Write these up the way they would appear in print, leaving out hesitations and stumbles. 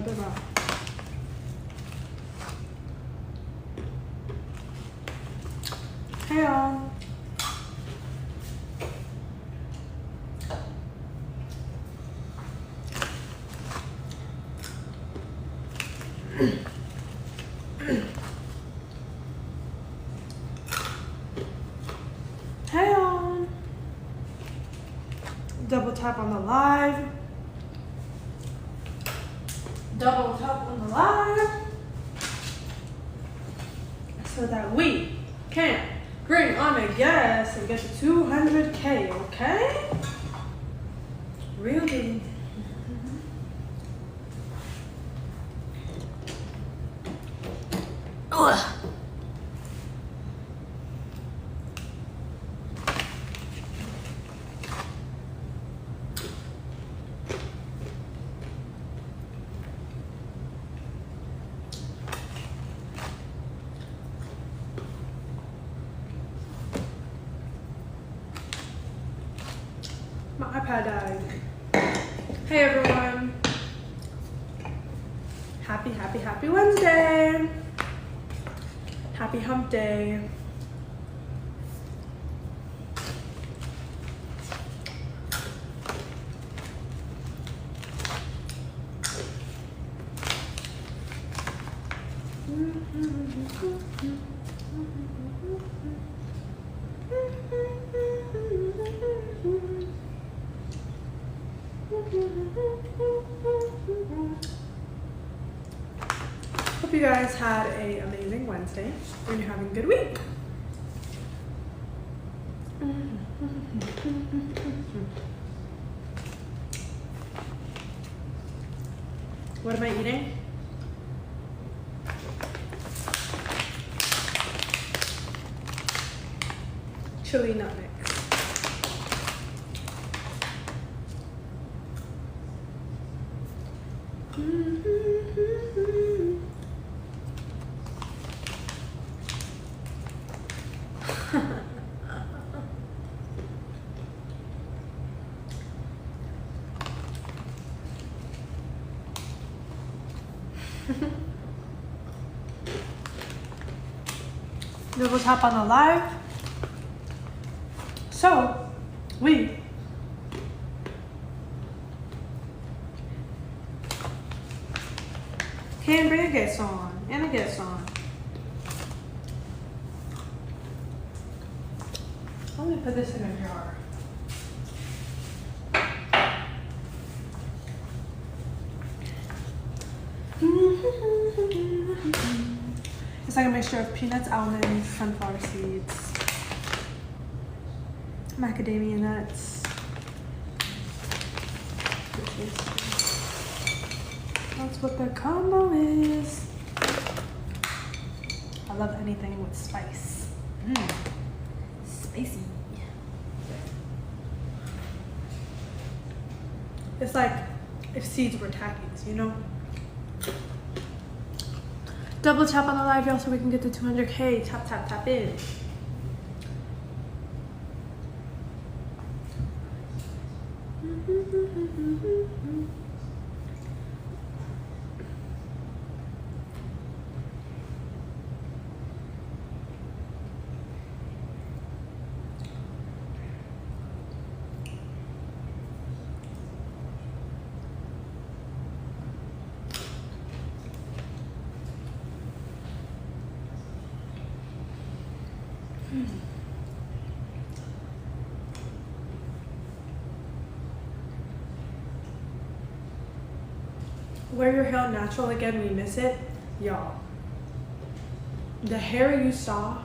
bit more. Hey y'all. Hey y'all. Double tap on the live. Double tap on the live. So that we can bring on a guest and get to 200K, okay? Really? Ugh. My iPad died. Hey everyone. Happy Wednesday. Happy hump day. Hope you guys had an amazing Wednesday and you're having a good week. What am I eating? Chili nut mix. Double tap on the live. So we can bring a guest on and a guest on. Let me put this in a jar. It's like a mixture of peanuts, almonds, sunflower seeds, macadamia nuts. That's what the combo is. I love anything with spice. Spicy. It's like if seeds were tackies, you know? Double tap on the live, y'all, so we can get to 200K. Tap, tap, tap in. Wear your hair natural again, we miss it. Y'all, the hair you saw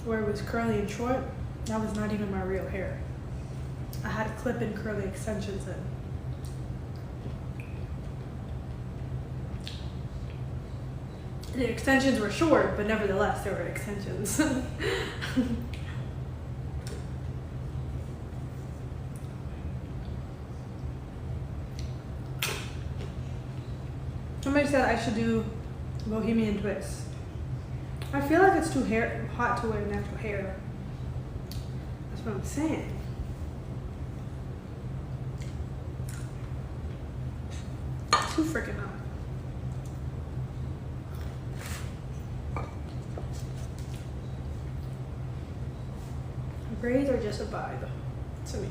where it was curly and short, that was not even my real hair. I had clip and curly extensions in. The extensions were short, but nevertheless, they were extensions. Somebody said I should do Bohemian twist. I feel like it's too hot to wear natural hair. That's what I'm saying. Too freaking hot. Braids are just a vibe to me.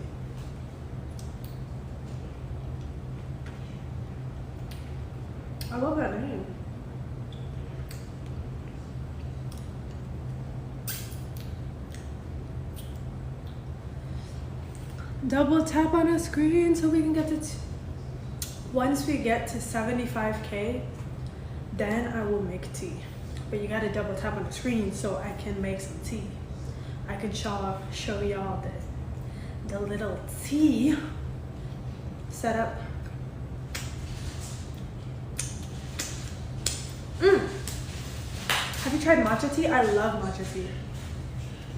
I love that name. Double tap on a screen so we can get to once we get to 75K, then I will make tea. But you gotta double tap on the screen so I can make some tea. I can show y'all the little tea setup. Have you tried matcha tea? I love matcha tea.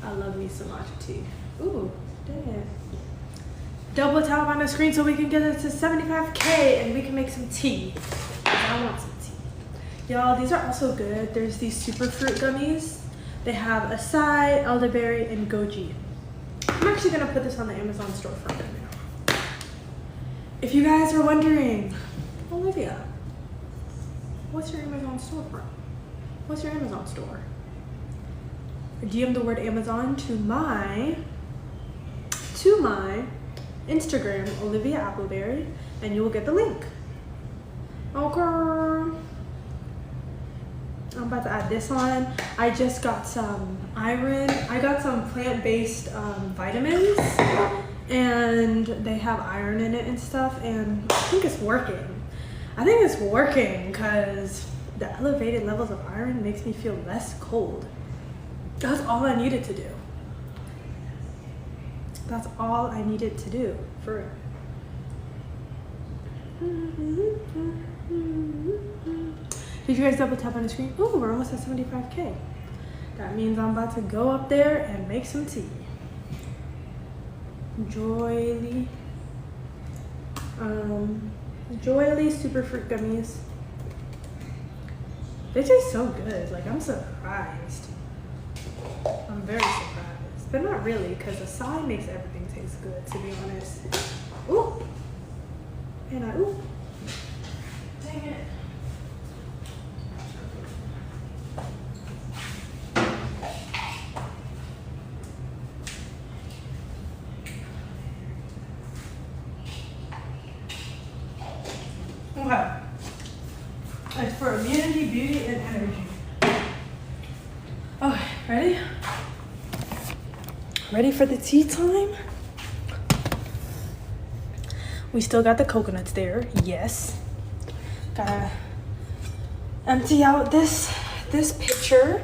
I love me some matcha tea. Ooh, damn. Double tap on the screen so we can get it to 75K and we can make some tea. I want some tea. Y'all, these are also good. There's these super fruit gummies. They have acai, elderberry, and goji. I'm actually gonna put this on the Amazon storefront right now. If you guys are wondering, Olivia, what's your Amazon storefront? What's your Amazon store? DM the word Amazon to my Instagram, Olivia Appleberry, and you will get the link. Okay. I'm about to add this on. I just got some iron. I got some plant-based vitamins, and they have iron in it and stuff, and I think it's working. I think it's working because the elevated levels of iron makes me feel less cold. That's all I needed to do. That's all I needed to do for real. Did you guys double tap on the screen? Ooh, we're almost at 75K. That means I'm about to go up there and make some tea. Joyly super fruit gummies. They taste so good. Like, I'm surprised. I'm very surprised. But not really, because acai makes everything taste good, to be honest. Ooh. And ooh. Dang it. Okay. It's for immunity, beauty, and energy. Okay, ready? Ready for the tea time? We still got the coconuts there, yes. Gotta empty out this pitcher.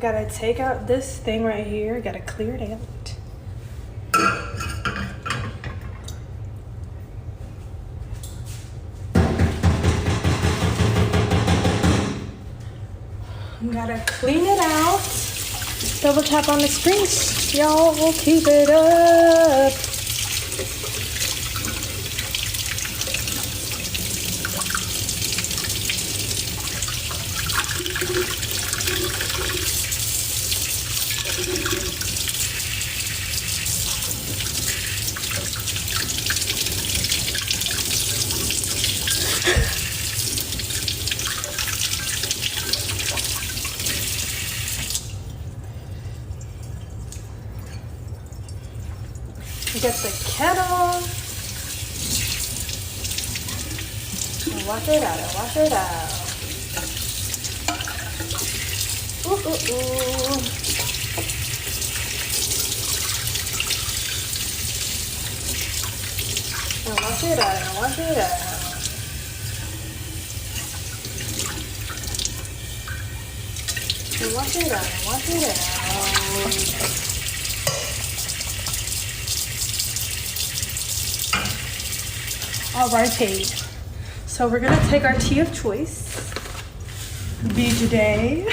Gotta take out this thing right here, gotta clear it out. Gotta clean it out. Double tap on the screen, y'all. We'll keep it up. Get the kettle. Wash it out, wash it out. Ooh, ooh, ooh. Now wash it out, wash it out. Wash it out, wash it out. Alrighty, so we're gonna take our tea of choice, beach day.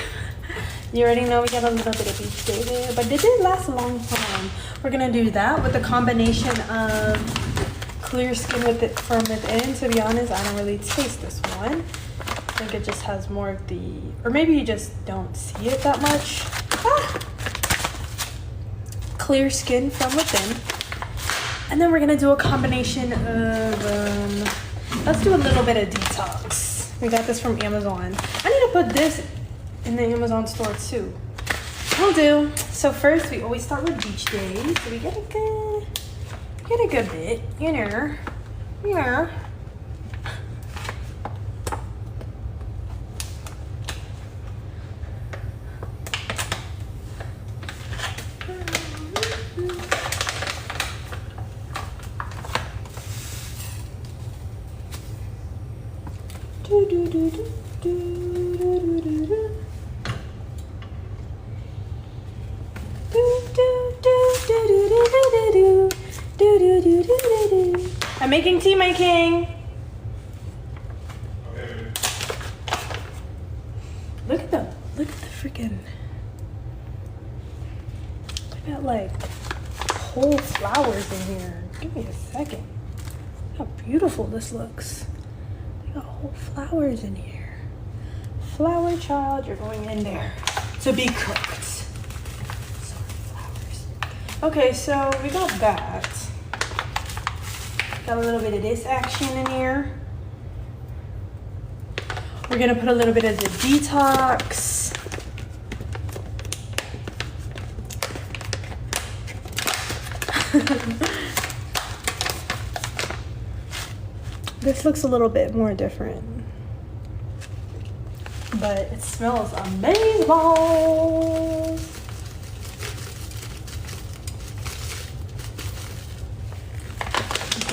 You already know we got a little bit of beach day there, but it didn't last a long time. We're gonna do that with a combination of clear skin with it from within. To be honest, I don't really taste this one. I think it just has more of the, or maybe you just don't see it that much. Clear skin from within. And then we're gonna do a combination of, let's do a little bit of detox. We got this from Amazon. I need to put this in the Amazon store too. Will do. So first, we always start with beach days. So we get a good bit, you know. Yeah. I'm making tea, my king. Look at the freaking. I got like whole flowers in here. Give me a second. How beautiful this looks. They got whole flowers in here. Flower child, you're going in there to be cooked. Sorry, flowers. Okay, so we got that. Got a little bit of this action in here. We're gonna put a little bit of the detox. This looks a little bit more different, but it smells amazing.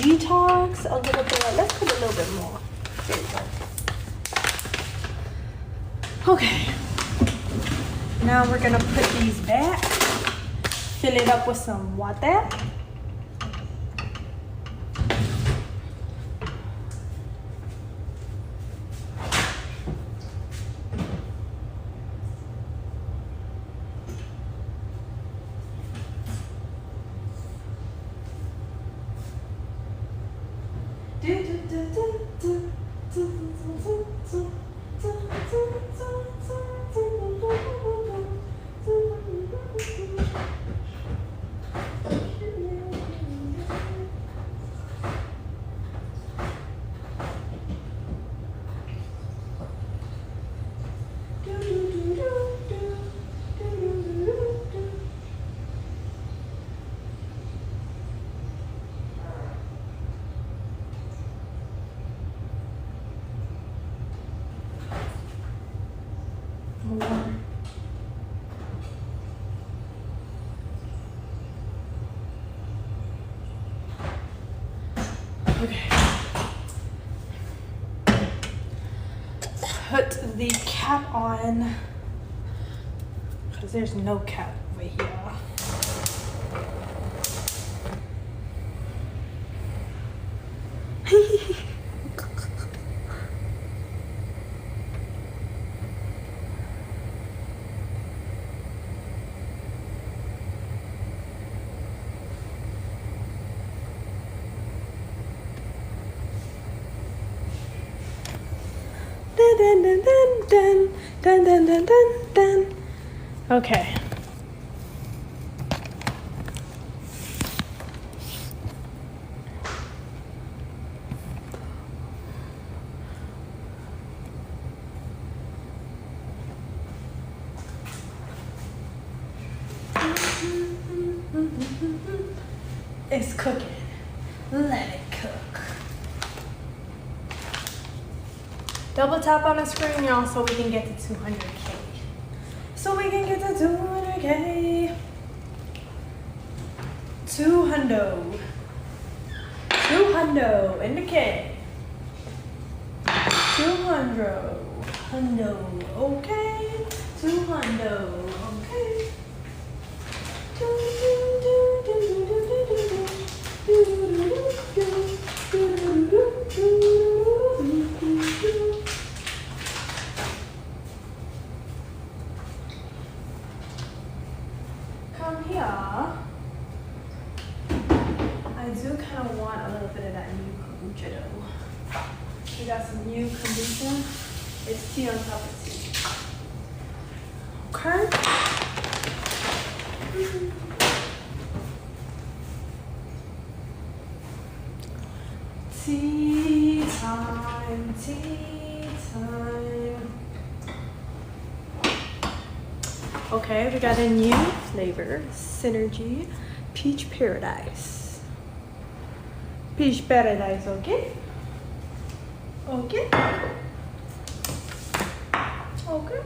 Detox a little bit. Let's put a little bit more. There we go. Okay. Now we're gonna put these back. Fill it up with some water. Okay. Put the cap on, because there's no cap over here. Dun, dun, dun, dun, dun, dun, dun, dun, dun. Okay. It's cooking. Let it cook. Double tap on the screen, y'all, so we can get to 200K. So we can get to 200K. 200. 200 in the K. 200. Hundo. Okay. 200. Okay. Come here. I do kind of want a little bit of that new kombucha though. We got some new kombucha. It's tea on top of tea. Okay. Tea time, tea time. Okay, we got a new flavor, Synergy Peach Paradise. Peach Paradise, okay? Okay. Okay.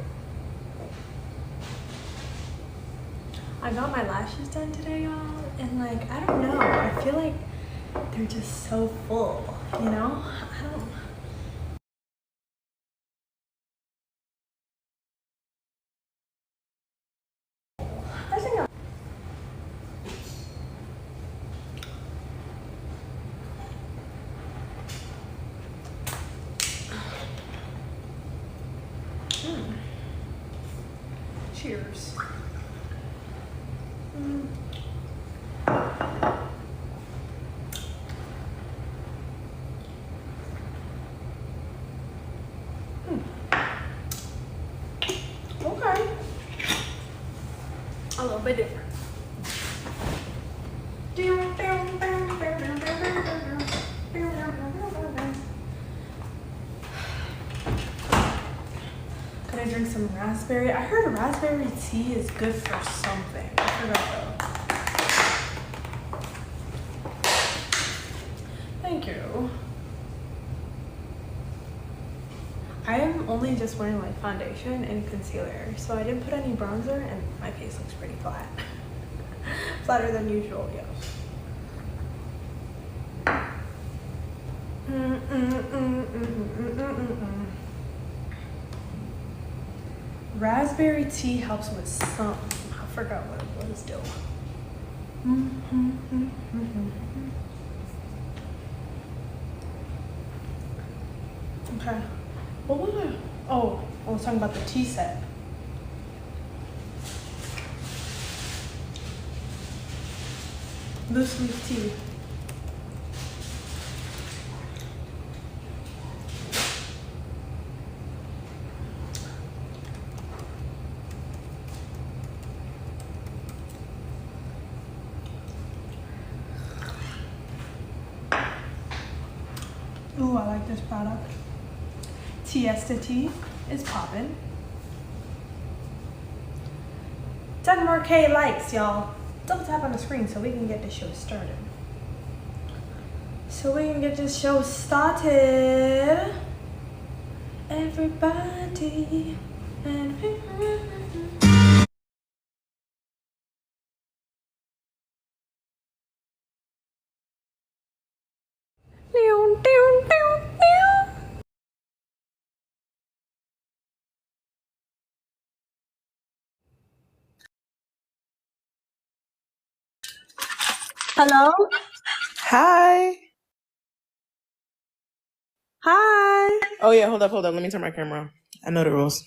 I got my lashes done today, y'all, and like, I don't know, I feel like they're just so full, you know? I don't. I think Cheers. Okay. A little bit different. Could I drink some raspberry? I heard raspberry tea is good for something. I forgot though. Thank you. I am only just wearing like foundation and concealer, so I didn't put any bronzer and my face looks pretty flat. Flatter than usual, yes. Raspberry tea helps with some. I forgot what it was though. Okay. What was it? Oh, I was talking about the tea set. Loose leaf tea. Ooh, I like this product. Tiesta tea is poppin'. 10 more K likes, y'all. Double tap on the screen so we can get the show started. Everybody. Hello? Hi. Hi. Oh yeah, hold up. Let me turn my camera on. I know the rules.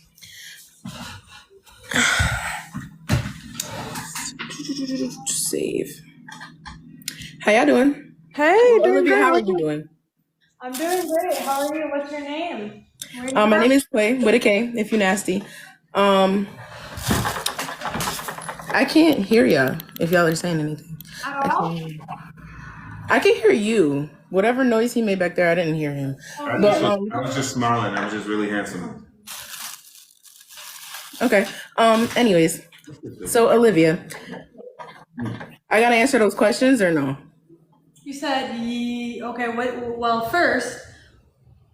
Save. How y'all doing? Hey, doing Olivia, great. how are you doing? I'm doing great. How are you? What's your name? My name is Quay with a K, if you nasty. I can't hear y'all if y'all are saying anything. I can hear you. Whatever noise he made back there, I didn't hear him. I was just smiling. I was just really handsome. Okay. Anyways, so Olivia, I gotta answer those questions or no? You said, okay, well, first,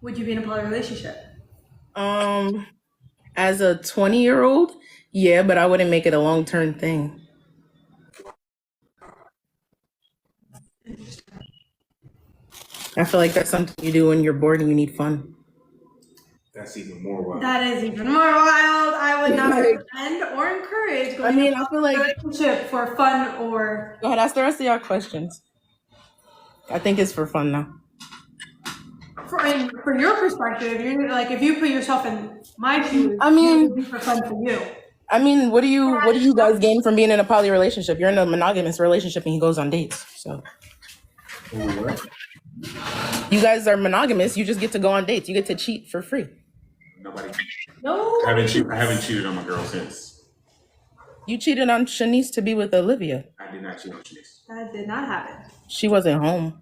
would you be in a poly relationship? As a 20-year-old, yeah, but I wouldn't make it a long-term thing. I feel like that's something you do when you're bored and you need fun. That's even more wild. That is even more wild. I would not recommend or encourage going I feel like relationship for fun or. Go ahead, ask the rest of y'all questions. I think it's for fun now. For your perspective, you're like, if you put yourself in my shoes, it would be for fun for you. What do you guys gain from being in a poly relationship? You're in a monogamous relationship and he goes on dates. So What? You guys are monogamous, you just get to go on dates. You get to cheat for free. Nobody. No. I haven't cheated on my girl since. You cheated on Shanice to be with Olivia. I did not cheat on Shanice. That did not happen. She wasn't home.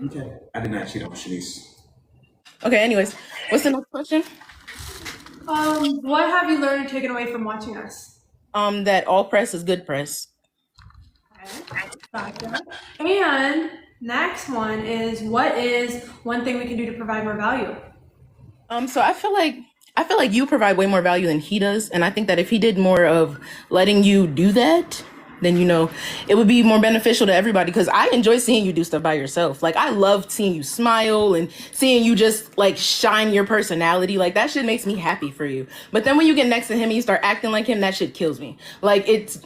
Okay. I did not cheat on Shanice. Okay, anyways, what's the next question? What have you learned or taken away from watching us? That all press is good press. Okay. Gotcha. And next one is, what is one thing we can do to provide more value? So I feel like you provide way more value than he does, and I think that if he did more of letting you do that, then it would be more beneficial to everybody. Because I enjoy seeing you do stuff by yourself. Like I love seeing you smile and seeing you just like shine your personality. Like that shit makes me happy for you. But then when you get next to him and you start acting like him, that shit kills me. Like it's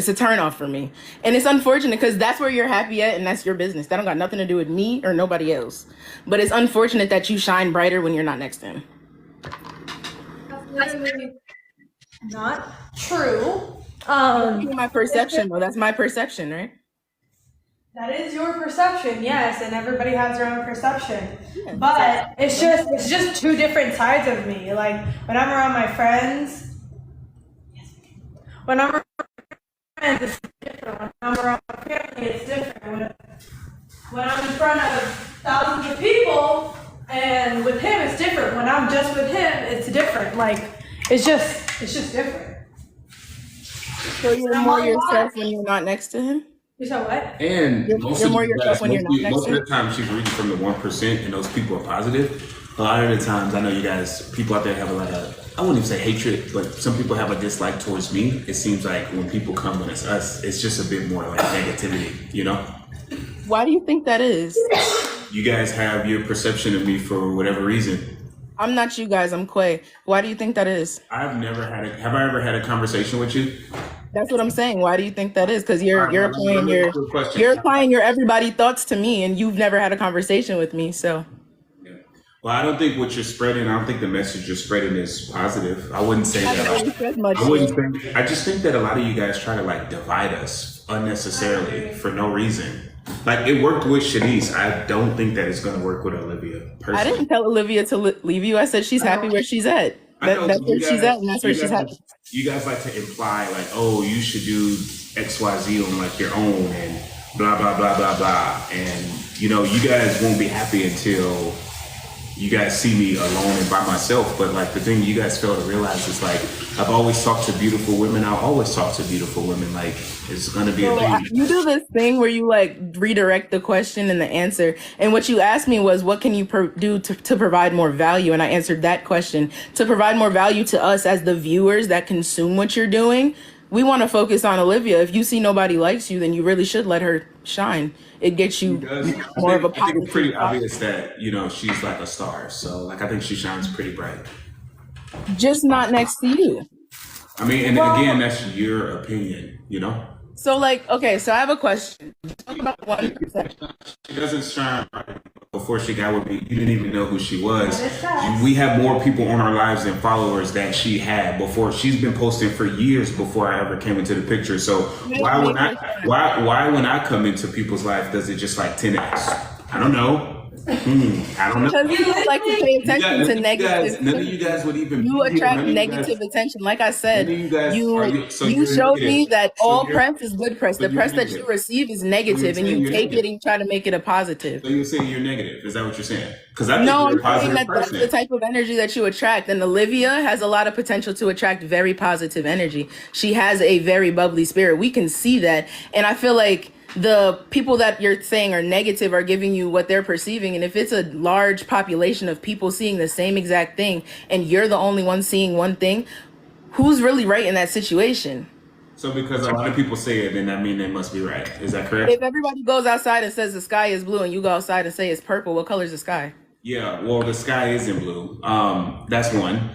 a turn off for me. And it's unfortunate because that's where you're happy at and that's your business. That don't got nothing to do with me or nobody else. But it's unfortunate that you shine brighter when you're not next to him. That's literally not true. That's my perception, though. That's my perception, right? That is your perception, yes, and everybody has their own perception. Yeah. But it's just two different sides of me. Like when I'm around my friends, when I'm around my friends, it's different. When I'm around my family, it's different. When I'm in front of thousands of people and with him, it's different. When I'm just with him, it's different. Like it's just different. So you're more yourself when you're not next to him? You said what? And You're more yourself when you're not next most to of him? the time she's reading from the 1%, and those people are positive. A lot of the times, I know you guys, people out there have a lot of, I wouldn't even say hatred, but some people have a dislike towards me. It seems like when people come when it's us, it's just a bit more like negativity, you know? Why do you think that is? You guys have your perception of me for whatever reason. I'm not you guys, I'm Quay. Why do you think that is? Have I ever had a conversation with you? That's what I'm saying. Why do you think that is? Because you're Alright, applying question. your everybody thoughts to me, and you've never had a conversation with me. So Yeah. Well, I don't think what you're spreading, I don't think the message you're spreading is positive. I wouldn't say I that. haven't really said much. I wouldn't think, I just think that a lot of you guys try to like divide us unnecessarily for no reason. Like it worked with Shanice. I don't think that it's going to work with Olivia personally. I didn't tell Olivia to leave you. I said she's happy where she's at. I know, That's but where you she's guys- at, and that's where you she's guys- happy. You guys like to imply like, oh, you should do XYZ on like your own and blah, blah, blah, blah, blah. And you guys won't be happy until you guys see me alone and by myself. But like the thing you guys fail to realize is like, I've always talked to beautiful women. I'll always talk to beautiful women. Like it's going to be a thing. You do this thing where you like redirect the question and the answer. And what you asked me was, what can you do to provide more value? And I answered that question. To provide more value to us as the viewers that consume what you're doing, we want to focus on Olivia. If you see nobody likes you, then you really should let her shine. It gets you more of a I think positive. it's pretty obvious that, she's like a star. So like, I think she shines pretty bright. Just not next to you. I mean, and again, that's your opinion, So like, okay, so I have a question. Talk about 1%. She doesn't shine bright. Before she got with me, you didn't even know who she was. That is facts. We have more people on our lives than followers that she had before. She's been posting for years before I ever came into the picture. So why when I come into people's life does it just like 10x? I don't know. I don't know. Because you like to pay attention to negative. None of you guys would even. You attract none of you negative guys- attention. Like I said, none of you guys are- so you you're showed me negative. that So all you're- press is good press. so The you're press that negative. you receive is So negative, you're and you saying you're take it negative. and try to make it a positive. So you're saying you're negative? Is that what you're saying? Because I think No, you're a I'm saying positive that that's person. the type of energy that you attract. And Olivia has a lot of potential to attract very positive energy. She has a very bubbly spirit. We can see that. And I feel like the people that you're saying are negative are giving you what they're perceiving. And if it's a large population of people seeing the same exact thing and you're the only one seeing one thing, who's really right in that situation? So because a lot of people say it, then that means they must be right. Is that correct? If everybody goes outside and says the sky is blue and you go outside and say it's purple, what color is the sky? Yeah, well, the sky isn't blue. That's one.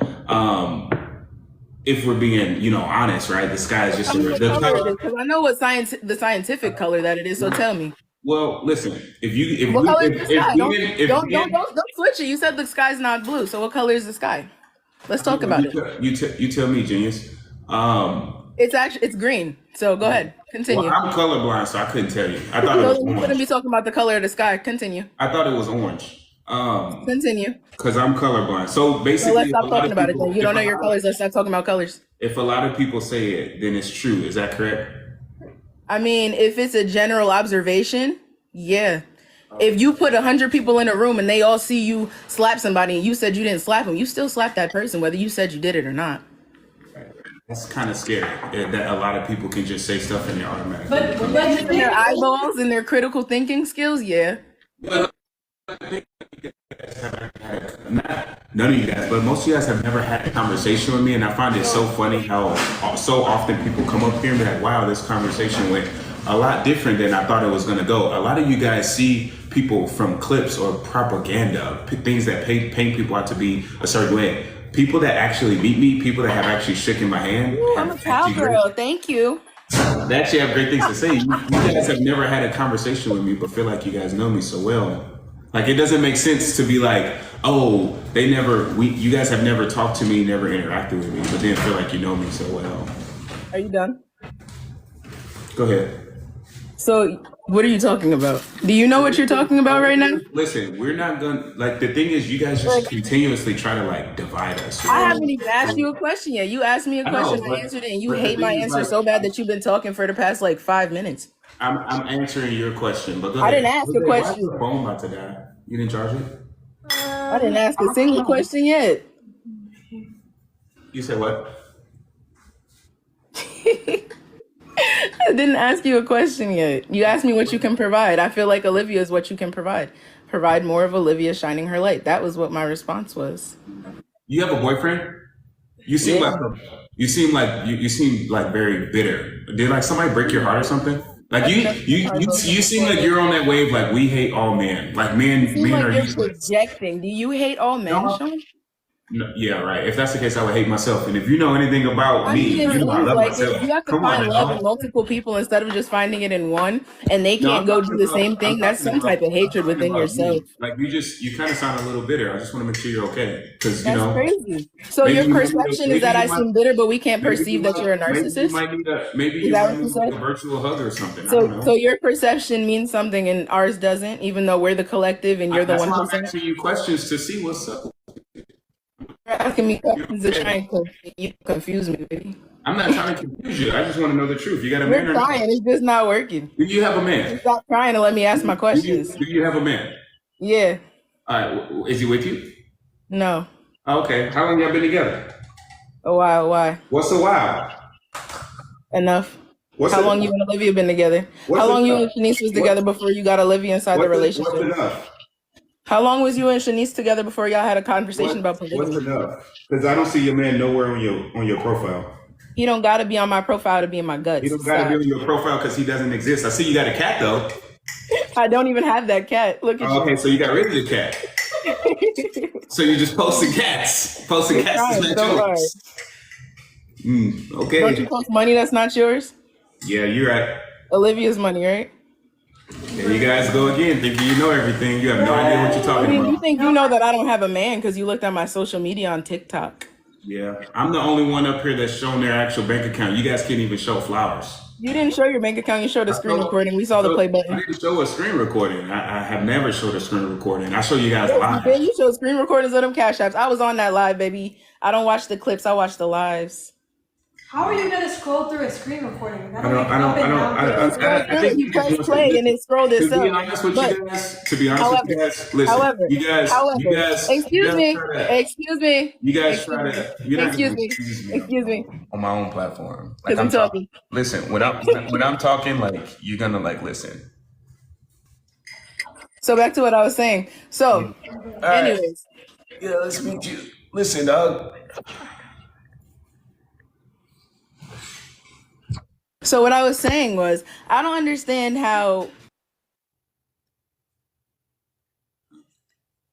If we're being, honest, right? The sky is just Tell me what the color it color. is, 'cause I know what the scientific color that it is, so tell me. Well, listen. What color is the sky? Don't If switch it. You said the sky's not blue, so what color is the sky? Let's talk about it. You tell me, genius. It's green. So go ahead, continue. Well, I'm colorblind, so I couldn't tell you. I thought it So was you couldn't orange. be talking about the color of the sky. Continue. I thought it was orange. Continue. Because I'm colorblind. So So basically, let's a stop lot talking of about it people- then. You don't know if a your lot- colors. Let's stop talking about colors. If a lot of people say it, then it's true. Is that correct? I mean, if it's a general observation, yeah. If you put 100 people in a room and they all see you slap somebody and you said you didn't slap them, you still slap that person whether you said you did it or not. That's kind of scary that a lot of people can just say stuff and they're automatically. But Their eyeballs and their critical thinking skills, yeah. But none of you guys, but most of you guys have never had a conversation with me, and I find it so funny how so often people come up here and be like, wow, this conversation went a lot different than I thought it was going to go. A lot of you guys see people from clips or propaganda, things that paint people out to be a certain way. People that actually meet me, people that have actually shaken my hand. Ooh, I'm a cowgirl. Thank you. They actually have great things to say. You guys have never had a conversation with me, but feel like you guys know me so well. Like, it doesn't make sense to be like, oh, you guys have never talked to me, never interacted with me, but then feel like you know me so well. Are you done? Go ahead. So, what are you talking about? Do you know what you're talking about right now? Listen, we're not gonna, like, the thing is, you guys just continuously try to, like, divide us. I haven't even asked you a question yet. You asked me a question, I answered it, and you hate my answer so bad that you've been talking for the past, like, 5 minutes. I'm answering your question, but go ahead. I didn't ask a question. Why is your phone about to die? You didn't charge it? I didn't ask a single question yet. You said what? I didn't ask you a question yet. You asked me what you can provide. I feel like Olivia is what you can provide. Provide more of Olivia shining her light. That was what my response was. You have a boyfriend? You seem like you seem like very bitter. Did like somebody break your heart or something? Like you seem like you're on that wave. Like, we hate all men. Like, men are useless. Projecting. Do you hate all men, Sean? No, yeah, right. If that's the case, I would hate myself. And if you know anything about me, you know I love myself. You have to find love in multiple people instead of just finding it in one, and they can't go do the same thing. That's some type of hatred within yourself. Like, you kind of sound a little bitter. I just want to make sure you're okay, because that's crazy. So your perception is that I seem bitter, but we can't perceive that you're a narcissist. Maybe you might need a virtual hug or something. So your perception means something and ours doesn't, even though we're the collective and you're the 1%. I'm asking you questions to see what's up. You're asking me questions to try and confuse me, baby. I'm not trying to confuse you. I just want to know the truth. You got a man? You're trying. It's just not working. Do you have a man? Stop trying to let me ask my questions. Do you have a man? Yeah. All right. Is he with you? No. Okay. How long y'all been together? A while. Why? What's a while? Enough. How long you and Olivia been together? How long you and Shanice was together before you got Olivia inside the relationship? What's enough? How long was you and Shanice together before y'all had a conversation about polygamy? What's enough? Because I don't see your man nowhere on your profile. He don't got to be on my profile to be in my guts. He don't got to be on your profile because he doesn't exist. I see you got a cat though. I don't even have that cat. Look at you. Okay, so you got rid of the cat. So you just posting cats. Posting cats that's not yours. Okay. Don't you post money that's not yours? Yeah, you're right. Olivia's money, right? There you guys go again, thinking you know everything. You have no idea what you're talking about. You think you know that I don't have a man because you looked at my social media on TikTok. Yeah, I'm the only one up here that's shown their actual bank account. You guys can't even show flowers. You didn't show your bank account. You showed a screen recording. We saw the play button. I didn't show a screen recording. I have never showed a screen recording. I show you guys live. You showed screen recordings of them cash apps. I was on that live, baby. I don't watch the clips. I watch the lives. How are you gonna scroll through a screen recording? I think you press play and it scrolled itself. To be honest with you guys, listen, you guys, excuse me. You guys try to, excuse me. On my own platform. Like, I'm talking. Listen, when I'm talking, like, you're gonna like listen. So back to what I was saying. So, anyways. Yeah, let's meet you. Listen, dog. So what I was saying was, I don't understand how.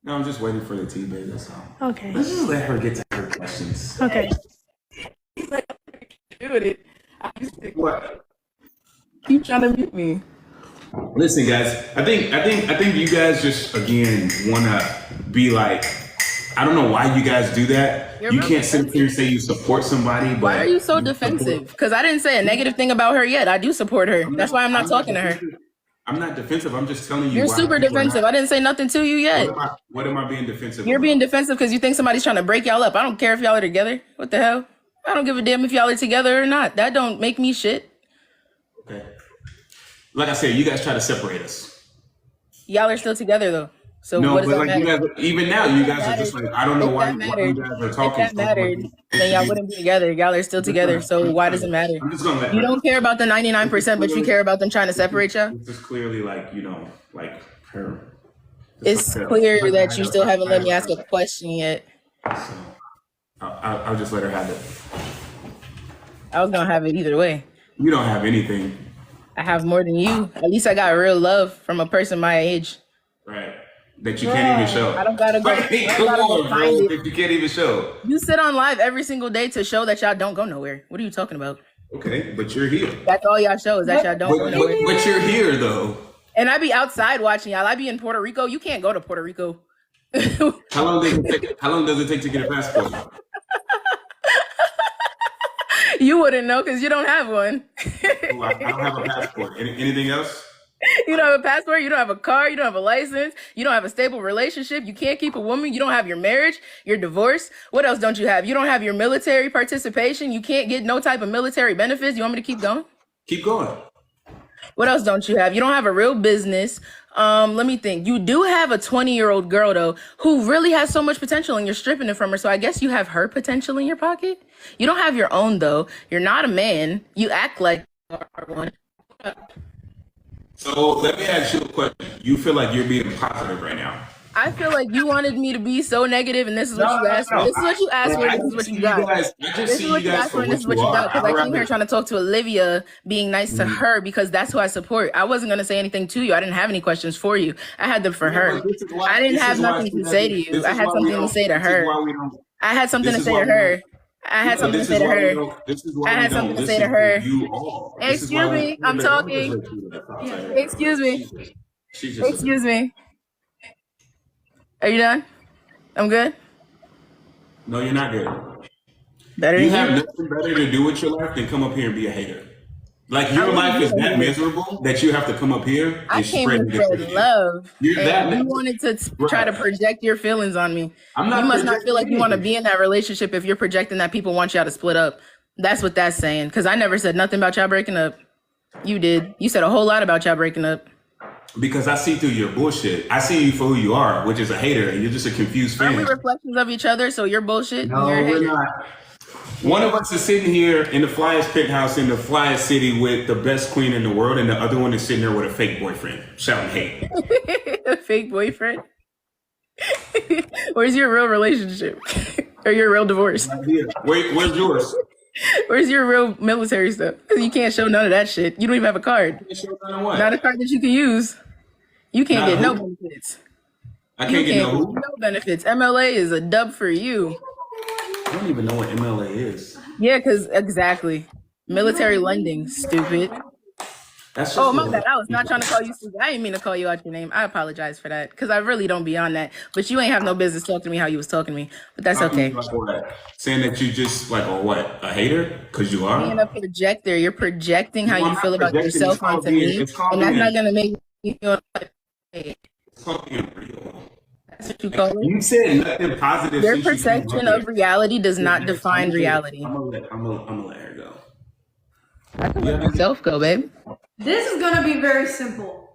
No, I'm just waiting for the tea, baby. That's all. Okay. Let's just let her get to her questions. Okay. He's like, doing it. What? Keep trying to mute me. Listen, guys. I think you guys just again wanna be like. I don't know why you guys do that. You can't sit here and say you support somebody. But why are you so defensive? Because I didn't say a negative thing about her yet. I do support her. That's why I'm not talking to her. I'm not defensive. I'm just telling you. You're super defensive. I didn't say nothing to you yet. What am I being defensive You're about? being defensive because you think somebody's trying to break y'all up. I don't care if y'all are together. What the hell? I don't give a damn if y'all are together or not. That don't make me shit. Okay. Like I said, you guys try to separate us. Y'all are still together though. So No, what does but that like you matter? guys, even now, you guys are just like, I don't know If why, that why you mattered, guys are if talking that so much. mattered, then y'all wouldn't be together. Y'all are still together. So why does it matter? I'm just gonna let You her. don't care about the 99%, but you care about them trying to separate y'all. This is clearly like, like her. It's clear that you still haven't let me ask a question yet. So I'll just let her have it. I was gonna have it either way. You don't have anything. I have more than you. At least I got real love from a person my age. Right. That you can't even show. I don't gotta go. Come on, bro. That you can't even show. You sit on live every single day to show that y'all don't go nowhere. What are you talking about? Okay, but you're here. That's all y'all show is that y'all don't go nowhere. But you're here though. And I be outside watching y'all. I be in Puerto Rico. You can't go to Puerto Rico. How long does it take to get a passport? You wouldn't know because you don't have one. Oh, I don't have a passport. Anything else? You don't have a passport. You don't have a car. You don't have a license. You don't have a stable relationship. You can't keep a woman. You don't have your marriage. You're divorced. What else don't you have? You don't have your military participation. You can't get no type of military benefits. You want me to keep going? Keep going. What else don't you have? You don't have a real business. Let me think. You do have a 20-year-old girl though, who really has so much potential and you're stripping it from her. So I guess you have her potential in your pocket. You don't have your own though. You're not a man. You act like you are one. So let me ask you a question. You feel like you're being positive right now? I feel like you wanted me to be so negative, and this is what you asked for. This is what you asked for. This is what you got. This is what you asked for, and this is what you got. Because I came here trying to talk to Olivia, being nice to her, because that's who I support. I wasn't going to say anything to you. I didn't have any questions for you. I had them for her. I didn't have nothing to say to you. I had something to say to her. I had something to say to her. I had something to say to her. I had something to say to her. Excuse me, I'm talking. Excuse me. Excuse me. Are you done? I'm good? No, you're not good. Better You than have you. nothing better to do with your life than come up here and be a hater. Like your life is that miserable that you have to come up here and I came spread here for negativity. love. You're that And you miserable. wanted to try to project your feelings on me. I'm not You must not feel like projecting you want to anything. be in that relationship if you're projecting that people want y'all to split up. That's what that's saying. Because I never said nothing about y'all breaking up. You did. You said a whole lot about y'all breaking up. Because I see through your bullshit. I see you for who you are, which is a hater, and you're just a confused Aren't fan. we reflections of each other? So you're bullshit No, and you're a we're hater. not. One of us is sitting here in the flyest penthouse in the flyest city with the best queen in the world, and the other one is sitting there with a fake boyfriend, shouting hate. A fake boyfriend. Where's your real relationship? Or your real divorce? Where's yours? Where's your real military stuff? Because you can't show none of that shit. You don't even have a card. Not a card that you can use. You can't Not get no who? benefits. I You can't get can't no get who? no benefits. MLA is a dub for you. I don't even know what MLA is. Yeah, because exactly. Military lending, stupid. That's just Oh, my bad. I was not trying to call you stupid. I didn't mean to call you out your name. I apologize for that. Because I really don't be on that. But you ain't have no business talking to me how you was talking to me. But that's okay. Saying that you just like a what? A hater? Because you are? Being a projector, you're projecting how No, I'm you not feel about projecting. yourself It's called onto being- me. it's called And that's being- not going to make me feel like, hey, It's called being real. that's what you call it. You said nothing positive. Your since you came perception up of here. reality does not define reality. I'm gonna let her go. I can let myself go, babe. This is gonna be very simple.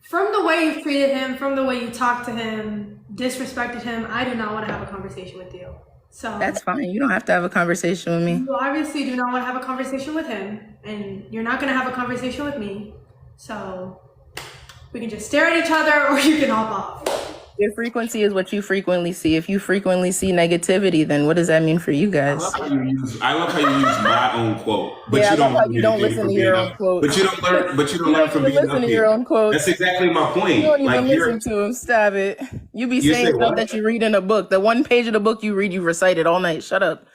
From the way you've treated him, from the way you talked to him, disrespected him, I do not want to have a conversation with you. So That's fine. You don't have to have a conversation with me. you obviously do not want to have a conversation with him, and you're not gonna have a conversation with me. So we can just stare at each other, or you can hop off. Your frequency is what you frequently see. If you frequently see negativity, then what does that mean for you guys? I love how you use my own quote, but Yeah, I you love don't. how you don't listen to your own quote. But you don't learn. But you don't You learn don't from even being listen up to your here. own quotes. That's exactly my point. You don't even Like listen to them. Stop it. You be You saying say stuff what? that you read in a book. The one page of the book you read, you recite it all night. Shut up.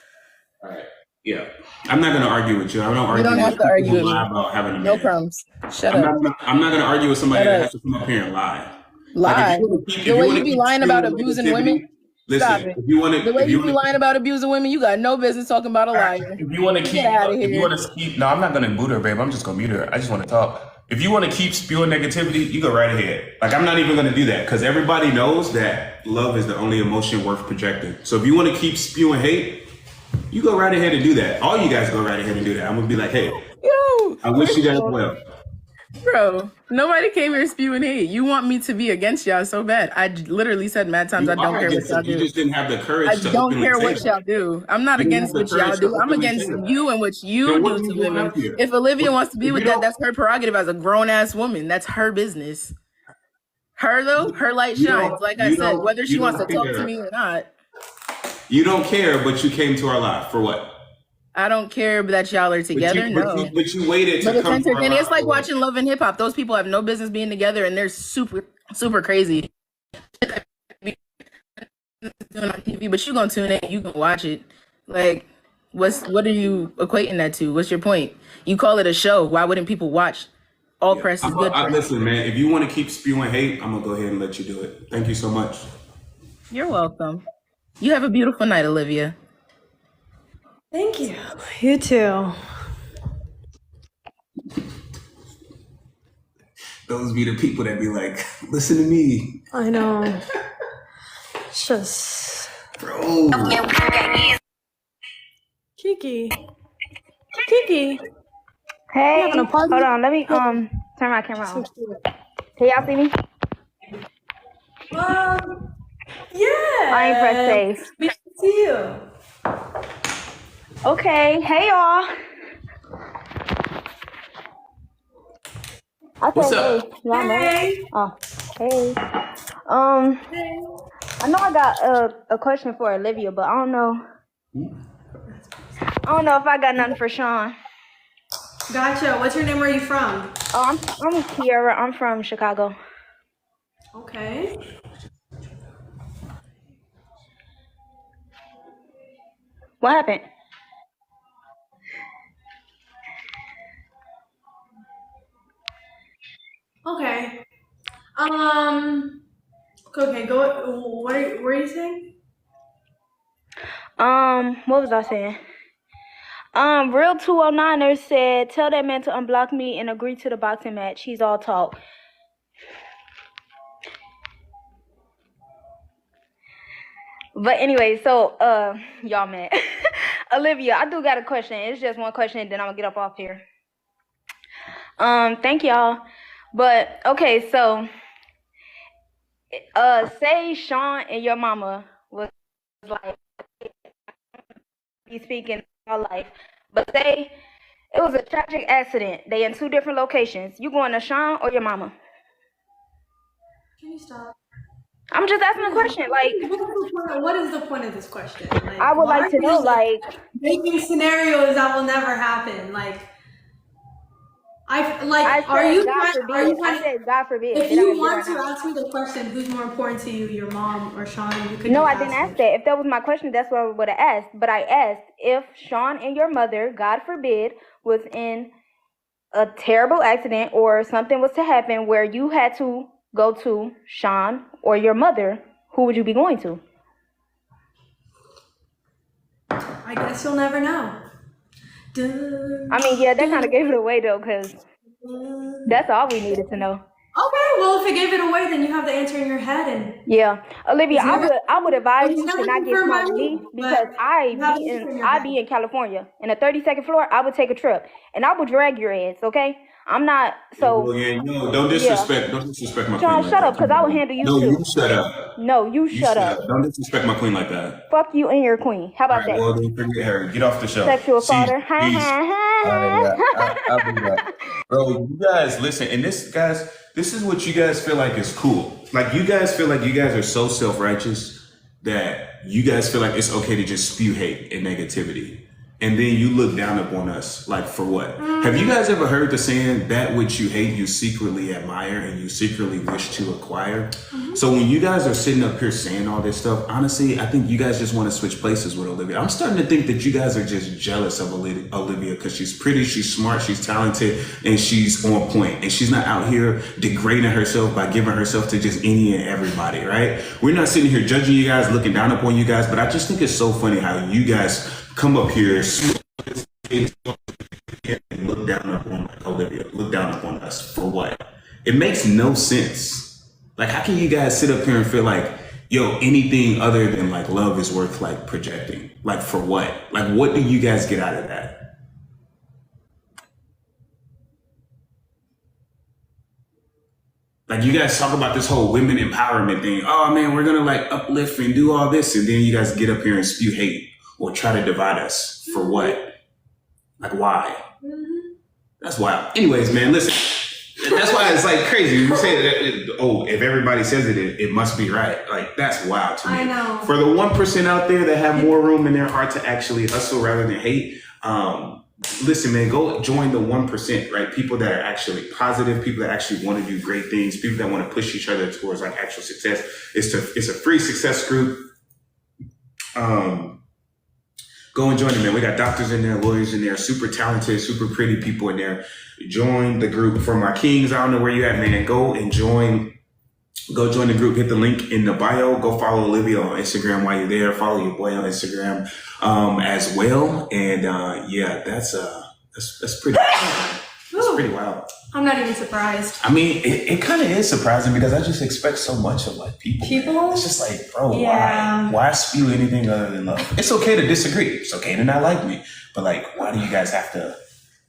All right. Yeah, I'm not gonna argue with you. I don't argue. don't have with to argue people who with me. lie about having a No man. crumbs. Shut I'm up. not gonna argue with somebody Shut that up. has to come up here and lie. Lie. The way you be lying about abusing women. Stop Listen, it. if you want to, The way you be lying about abusing women, you got no business talking about a liar. If you want to keep, Get outta if you here. want to keep, no, I'm not gonna boot her, babe. I'm just gonna mute her. I just want to talk. If you want to keep spewing negativity, you go right ahead. Like I'm not even gonna do that because everybody knows that love is the only emotion worth projecting. So if you want to keep spewing hate, you go right ahead and do that. All you guys go right ahead and do that. I'm gonna be like, hey, Yo, I wish you guys first of all, well. Bro, nobody came here spewing hate. You want me to be against y'all so bad. Literally said mad times I You don't are care what against y'all it. You do. just didn't have the I courage to don't openly care say what y'all that. do. I'm not You didn't have against the what y'all courage to do. I'm openly against say that. you and what you Then what do are to you doing women. up here? If Olivia wants to be If you with that, don't, that's her prerogative as a grown ass woman. That's her business. Her though, her light you shines. don't, Like I you said, don't, whether she you wants don't to talk to care. me or not, You don't care, but you came to our live for what? I don't care that y'all are together. No. But you waited But to it's come to our entertaining. live It's like for what? watching Love and Hip Hop. Those people have no business being together, and they're super, super crazy doing on TV. But you gonna tune in, you gonna watch it. Like, what are you equating that to? What's your point? You call it a show. Why wouldn't people watch? All Yeah. press is good press. Listen, man. If you want to keep spewing hate, I'm gonna go ahead and let you do it. Thank you so much. You're welcome. You have a beautiful night, Olivia. Thank you. You too. Those be the people that be like, listen to me, I know. It's just bro. Kiki. Kiki. Hey, You having a party? hold on. Let me turn my camera on. Can y'all see me? Yeah. I ain't press save. We can see you. Okay. Hey y'all. I What's said hey. up? Y'all know. Hey. Oh, hey. I know I got a question for Olivia, but I don't know. I don't know if I got nothing for Sean. Gotcha. What's your name? Where are you from? Oh, I'm Kiara. I'm from Chicago. Okay. What happened? Okay. Okay. Go. What are you saying? What was I saying? Real 209er said, tell that man to unblock me and agree to the boxing match. He's all talk. But anyway, so y'all man. Olivia, I do got a question. It's just one question, and then I'm gonna get up off here. Thank y'all. But okay, so say Sean and your mama was like be speaking about life, but say it was a tragic accident. They in two different locations. You going to Sean or your mama? Can you stop? I'm just asking a question. Like, What is the point of this question? Like, I would why like to are know, you like, making scenarios that will never happen? Like, I are said you God trying? Are you forbid. I trying? said God forbid. If Did I you get it or want to not? ask me the question, who's more important to you, your mom or Sean? You could. No, just I didn't ask me. that. If that was my question, that's what I would have asked. But I asked if Sean and your mother, God forbid, was in a terrible accident or something was to happen where you had to go to Sean or your mother, who would you be going to? I guess you'll never know. I mean, yeah, that kind of gave it away though, because that's all we needed to know. Okay, well, if it gave it away, then you have the answer in your head, and Yeah, Olivia, I would advise it's you to never not get confirmed by smart with me me, because but you have the answer in your I head. be in California. In a 30-second floor, I would take a trip and I would drag your ass. Okay, I'm not so. Well, yeah, no, don't disrespect. Don't disrespect my queen Sean, like shut that. up, because I will handle you No, too. you shut up. No, you You shut shut up. up. Don't disrespect my queen like that. Fuck you and your queen. How All about right, that? well, then forget her. Get off the show. Sexual See, assaulter. peace. All right, yeah, I'll be back. Bro, you guys listen, and this is what you guys feel like is cool. Like, you guys feel like you guys are so self-righteous that you guys feel like it's okay to just spew hate and negativity. And then you look down upon us, like, for what? Have you guys ever heard the saying, that which you hate, you secretly admire and you secretly wish to acquire? So when you guys are sitting up here saying all this stuff, honestly, I think you guys just want to switch places with Olivia. I'm starting to think that you guys are just jealous of Olivia because she's pretty, she's smart, she's talented, and she's on point. And she's not out here degrading herself by giving herself to just any and everybody, right? We're not sitting here judging you guys, looking down upon you guys, but I just think it's so funny how you guys come up here and look down upon Olivia, look down upon us for what? It makes no sense. Like, how can you guys sit up here and feel like, yo, anything other than like love is worth like projecting? Like, for what? Like, what do you guys get out of that? Like, you guys talk about this whole women empowerment thing. Oh man, we're gonna like uplift and do all this, and then you guys get up here and spew hate or try to divide us for what? Like, why? That's wild. Anyways, man, listen. That's why it's like crazy. You say that, if everybody says it, it must be right. Like, that's wild to me. I know. For the 1% out there that have more room in their heart to actually hustle rather than hate, listen, man, go join the 1%, right? People that are actually positive, people that actually want to do great things, people that want to push each other towards like actual success. It's a free success group. Go and join them, man. We got doctors in there, lawyers in there, super talented, super pretty people in there. Join the group. For my kings, I don't know where you at, man. Go join the group. Hit the link in the bio. Go follow Olivia on Instagram while you're there. Follow your boy on Instagram as well. And yeah, that's pretty. That's pretty wild. I'm not even surprised. I mean, it kind of is surprising because I just expect so much of like people. People? It's just like, bro, Yeah. why spew anything other than love? It's okay to disagree. It's okay to not like me. But like, why do you guys have to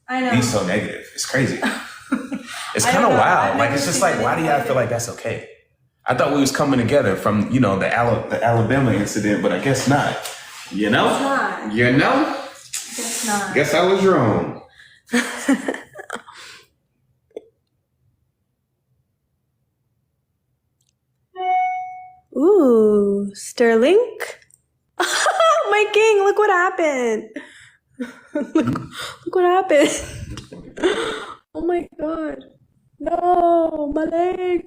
I know. be so negative? It's crazy. It's I kind don't of know. wild. I've Like, never it's just seen like, why do y'all anything feel like that's okay? I thought we was coming together from, the Alabama incident, but I guess not. You know? It's not. You know? Guess not. Guess I was wrong. Ooh, Sterling. My king, look what happened. look what happened. Oh my god. No, my leg.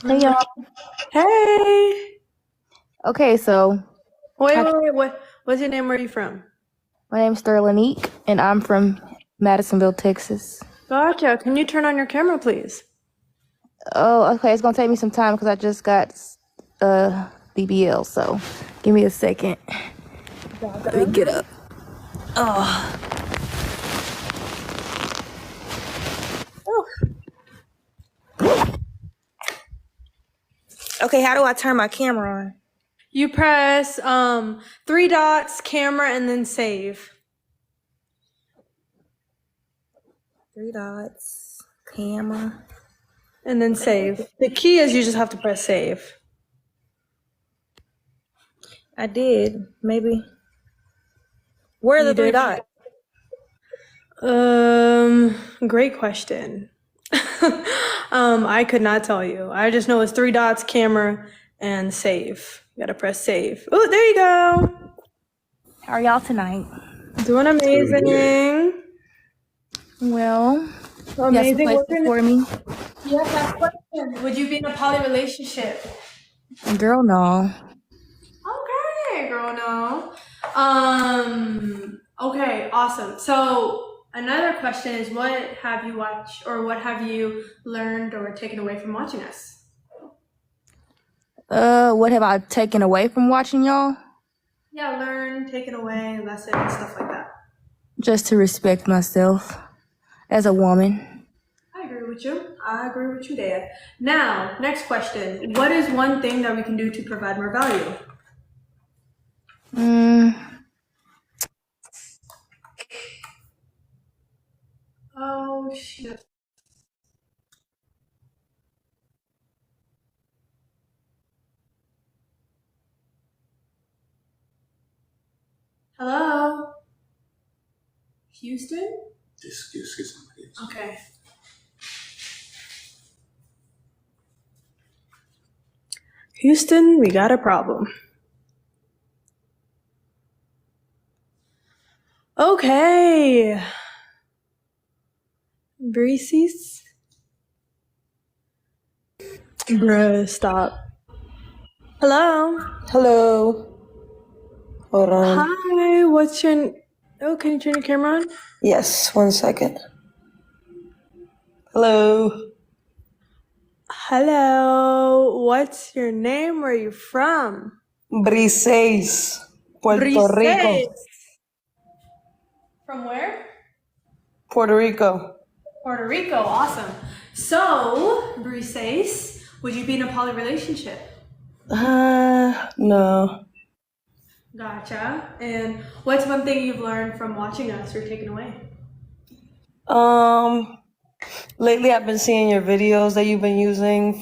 Hey y'all. Hey. Okay, so Wait. What's your name? Where are you from? my name's Sterlinique, and I'm from Madisonville, Texas. Gotcha. Can you turn on your camera, please? Oh, okay. It's gonna take me some time because I just got BBL. So, give me a second. Let me get up. Oh. Okay, how do I turn my camera on? You press 3 dots, camera, and then save. 3 dots, camera. And then save. The key is you just have to press save. I did. Maybe. Where are the You 3 did? dots? Great question. I could not tell you. I just know it's 3 dots, camera, and save. You gotta press save. Oh, there you go. How are y'all tonight? Doing amazing. Well, Amazing. yes, What's your for me. Yes, that's question. Would you be in a poly relationship? Girl, no. Okay, girl, no. Okay, awesome. So another question is, what have you watched, or what have you learned or taken away from watching us? What have I taken away from watching y'all? Yeah, learn, taken away, lesson, stuff like that. Just to respect myself as a woman. I agree with you. I agree with you there. Now, next question. What is one thing that we can do to provide more value? Oh, shit. Hello? Houston? Just get somebody else. Okay. Houston, we got a problem. Okay. Breezy's? Bruh, stop. Hello? Hello. Hold on. Hi, what's your... Oh, can you turn your camera on? Yes, 1 second. Hello. Hello. What's your name? Where are you from? Briseis, Puerto Rico. Briseis. From where? Puerto Rico. Puerto Rico. Awesome. So, Briseis, would you be in a poly relationship? No. Gotcha. And what's one thing you've learned from watching us or taken away? Lately, I've been seeing your videos that you've been using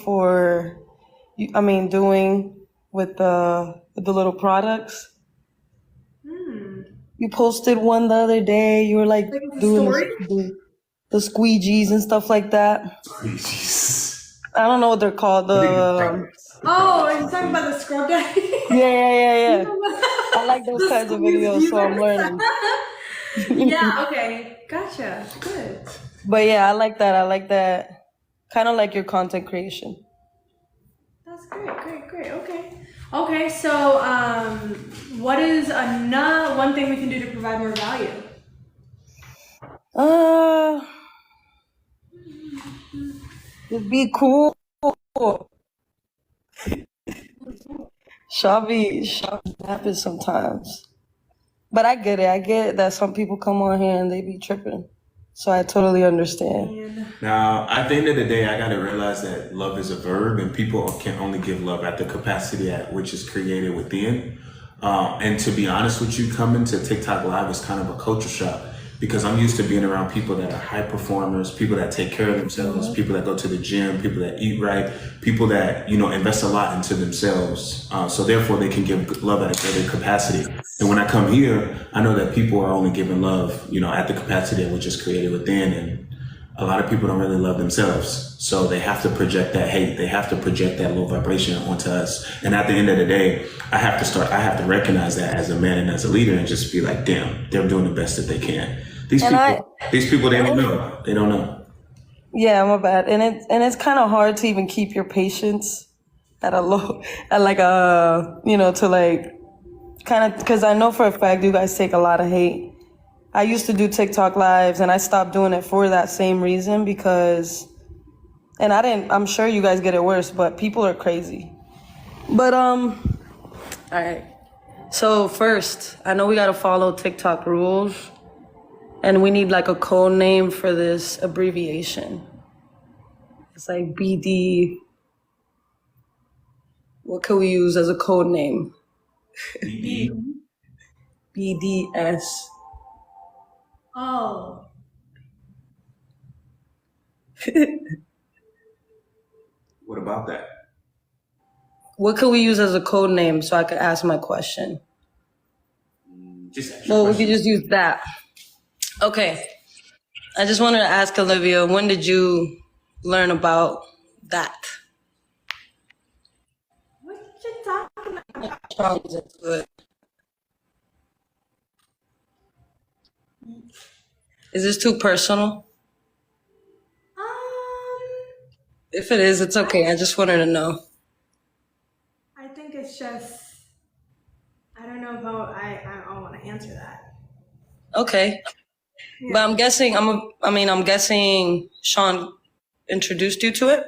doing with the little products. You posted one the other day. You were like Like it's a doing story? the squeegees and stuff like that. Jesus. I don't know what they're called. Oh, are you talking about the scrub daddy? Yeah. I like those The kinds of squeeze videos, so I'm viewers. learning. Yeah, okay. Gotcha. Good. But yeah, I like that. I like that. Kind of like your content creation. That's great. Okay, so what is one thing we can do to provide more value? Just be cool. Shabby happen sometimes. But I get it. I get that some people come on here and they be tripping. So I totally understand. And Now, at the end of the day, I got to realize that love is a verb, and people can only give love at the capacity at which is created within. And to be honest with you, coming to TikTok Live is kind of a culture shock because I'm used to being around people that are high performers, people that take care of themselves, people that go to the gym, people that eat right, people that, invest a lot into themselves. So therefore they can give love at a greater capacity. And when I come here, I know that people are only giving love, at the capacity at which is created within. And a lot of people don't really love themselves. So they have to project that hate. They have to project that low vibration onto us. And at the end of the day, I have to recognize that as a man and as a leader and just be like, damn, they're doing the best that they can. These people, they don't know. They don't know. Yeah, my bad. And it's kind of hard to even keep your patience at a low, at like a, to like kind of, because I know for a fact you guys take a lot of hate. I used to do TikTok lives and I stopped doing it for that same reason because, I'm sure you guys get it worse, but people are crazy. But, all right. So first, I know we got to follow TikTok rules and we need like a code name for this abbreviation. It's like BD. What can we use as a code name? BDS. oh, What about that? What could we use as a code name so I could ask my question? Just ask your Well, we question. could just use that. Okay. I just wanted to ask Olivia, when did you learn about that? what you talking about? Sounds good. Is this too personal? If it is, it's okay. I just wanted to know. I think it's just, I don't know if I want to answer that. Okay. But I'm guessing I'm guessing Sean introduced you to it.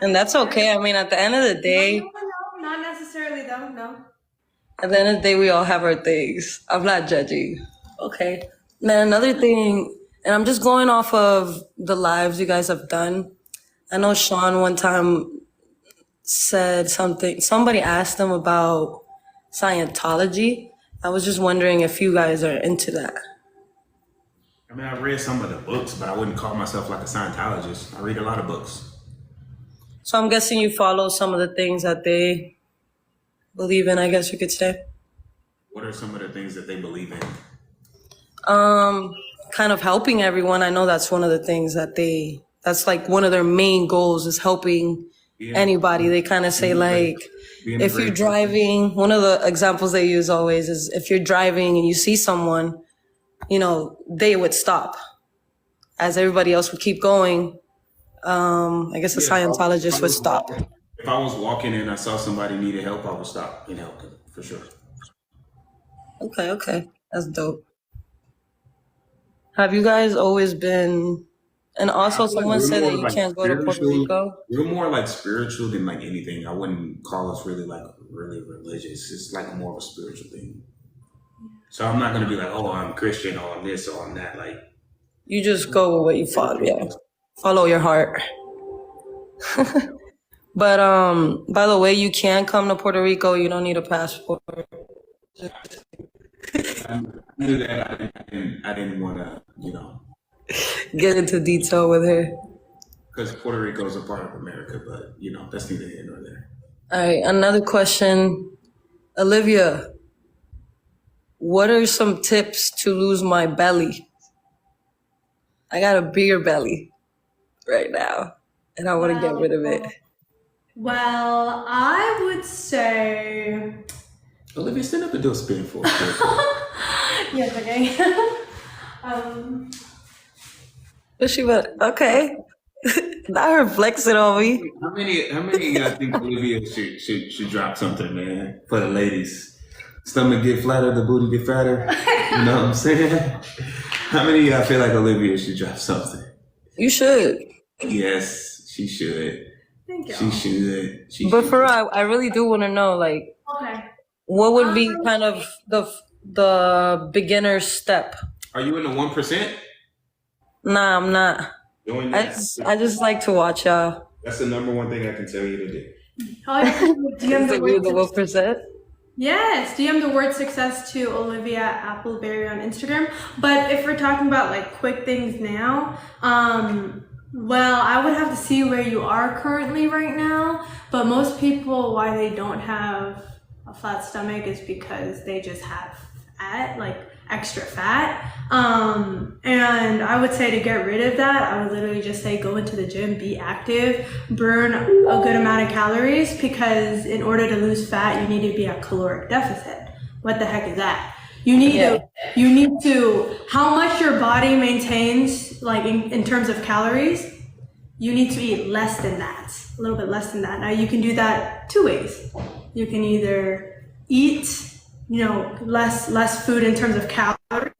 And that's okay. I mean, at the end of the day, No, not necessarily though, no. at the end of the day, we all have our things. I'm not judging. Okay. Then another thing, and I'm just going off of the lives you guys have done. I know Sean one time said something, somebody asked him about Scientology. I was just wondering if you guys are into that. I mean, I read some of the books, but I wouldn't call myself like a Scientologist. I read a lot of books. So I'm guessing you follow some of the things that they believe in, I guess you could say. What are some of the things that they believe in? Kind of helping everyone. I know that's one of the things that that's like one of their main goals is helping anybody. They kind of say like, if you're driving, one of the examples they use always is if you're driving and you see someone, they would stop as everybody else would keep going. I guess a Scientologist would stop. If I was walking and I saw somebody needed help, I would stop and help them for sure. Okay. That's dope. Have you guys always been, and also someone said that you can't go to Puerto Rico? We're more like spiritual than like anything. I wouldn't call us really religious. It's like more of a spiritual thing. So I'm not going to be like, oh, I'm Christian, or I'm this, or I'm that. Like, You just go with what you follow, yeah. Follow your heart. But by the way, you can come to Puerto Rico. You don't need a passport. I knew that I didn't want to, get into detail with her. Because Puerto Rico is a part of America, but that's neither here nor there. All right, another question. Olivia, what are some tips to lose my belly? I got a bigger belly right now, and I want to get rid of it. Well, I would say. Olivia, stand up and do a spin for us. Yes, okay. But she went, okay. Not her flexing on me. How many of y'all think Olivia should drop something, man, for the ladies? Stomach get flatter, the booty get fatter. You know what I'm saying? How many of y'all feel like Olivia should drop something? You should. Yes, she should. Thank you. She should. But for real, I really do want to know, like, Okay. what would be kind of the beginner step? Are you in the 1%? Nah, I'm not. Doing I that? just like to watch y'all. That's the number one thing I can tell you to do. All you have to do is DM the The word 1%? Yes, DM the word success to Olivia Appleberry on Instagram. But if we're talking about like quick things now, well, I would have to see where you are currently right now. But most people, why they don't have a flat stomach is because they just have fat, like extra fat. And I would say to get rid of that, I would literally just say go into the gym, be active, burn a good amount of calories, because in order to lose fat, you need to be at caloric deficit. What the heck is that? You need to, how much your body maintains, like in terms of calories, you need to eat less than that, a little bit less than that. Now you can do that two ways. You can either eat, less food in terms of calories,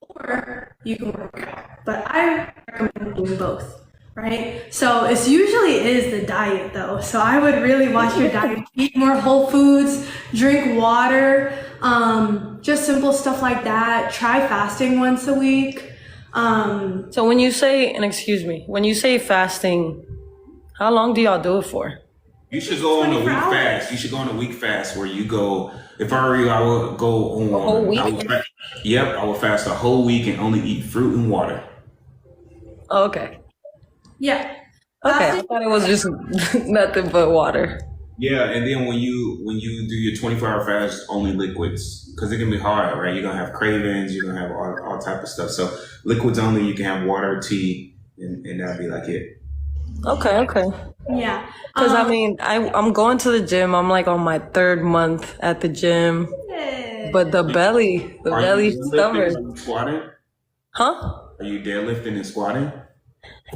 or you can work out. But I recommend doing both, right? So it usually is the diet though. So I would really watch your diet, eat more whole foods, drink water, just simple stuff like that. Try fasting once a week. So when you say, and excuse me, when you say fasting, how long do y'all do it for? You should go on a week 24 hours. fast. You should go on a week fast where you go. If I were you, I would go on. A whole week? I would fast a whole week and only eat fruit and water. Oh, okay. Yeah. Okay, I thought it was just nothing but water. Yeah, and then when you do your 24-hour fast, only liquids, because it can be hard, right? You're gonna have cravings. You're gonna have all type of stuff. So liquids only. You can have water, tea, and that'd be like it. Okay. Yeah. Because I mean, I'm going to the gym. I'm like on my 3rd month at the gym. But the belly's deadlifting stubborn. and squatting? Huh? Are you deadlifting and squatting?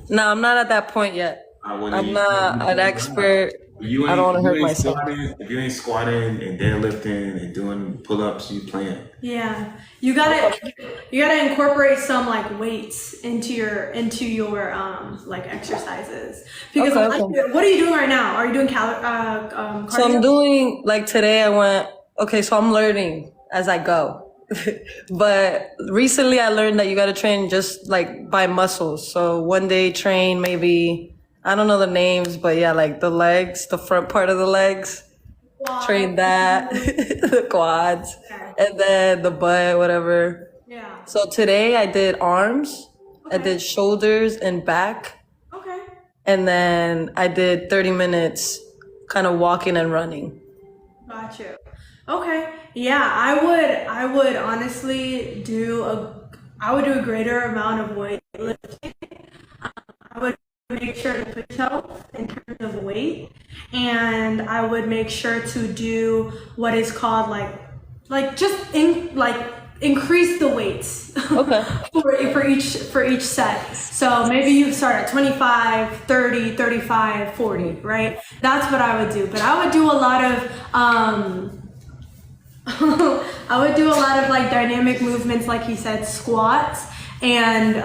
No, I'm not at that point yet. I'm not an expert. I don't want to hurt myself. If you ain't squatting and deadlifting and doing pull-ups, you playing. Yeah, you gotta incorporate some like weights into your like exercises, because what are you doing right now? Are you doing cardio? So I'm doing, like today I went, okay, so I'm learning as I go. But recently I learned that you got to train just like by muscles. So one day train maybe, I don't know the names, but yeah, like the legs, the front part of the legs. Train that, the quads, and then the butt, whatever. Yeah. So today I did arms, I did shoulders and back, Okay. and then I did 30 minutes kind of walking and running. Got you. Okay. Yeah, I would honestly do a greater amount of weightlifting. I would make sure to put yourself in terms of weight, and I would make sure to do what is called increase the weights. Okay. for each set. So maybe you start at 25, 30, 35, 40, right? That's what I would do. But I would do a lot of like dynamic movements, like he said, squats and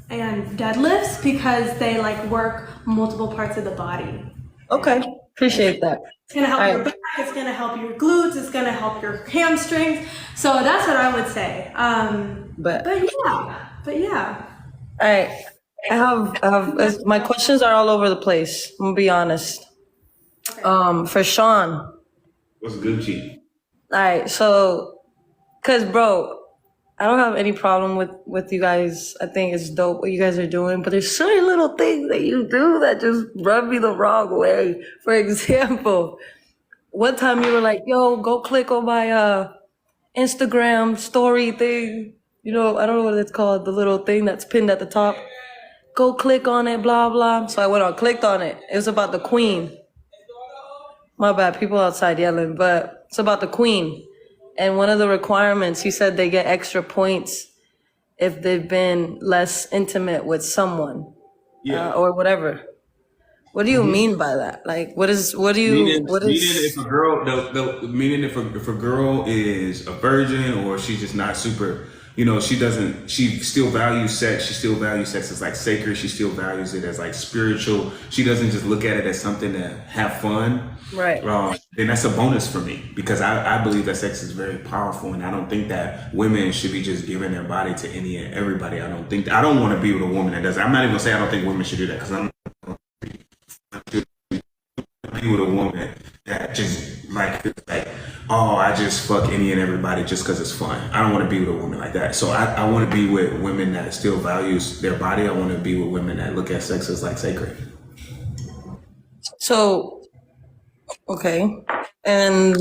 deadlifts, because they like work multiple parts of the body. Okay. Appreciate that. It's gonna help your back, it's gonna help your glutes, it's gonna help your hamstrings. So that's what I would say. But yeah. All right. I have my questions are all over the place. I'm gonna be honest. Okay. For Sean. What's Gucci? All right. So, cause bro, I don't have any problem with you guys. I think it's dope what you guys are doing, but there's certain little things that you do that just rub me the wrong way. For example, one time you were like, "Yo, go click on my Instagram story thing." You know, I don't know what it's called, the little thing that's pinned at the top. Go click on it, blah blah. So I went on, clicked on it. It was about the queen. My bad, people outside yelling, but it's about the queen. And one of the requirements, he said they get extra points if they've been less intimate with someone, or whatever. What do you mean by that? Like, Meaning if a girl, meaning if a girl is a virgin or she's just not super, she still values sex. She still values sex as like sacred. She still values it as like spiritual. She doesn't just look at it as something to have fun. Right. Then that's a bonus for me because I believe that sex is very powerful, and I don't think that women should be just giving their body to any and everybody. I don't want to be with a woman that does. I'm not even gonna say I don't think women should do that because I'm be with a woman that just like, oh, I just fuck any and everybody just because it's fun. I don't want to be with a woman like that. So I want to be with women that still values their body. I want to be with women that look at sex as like sacred. So, okay. And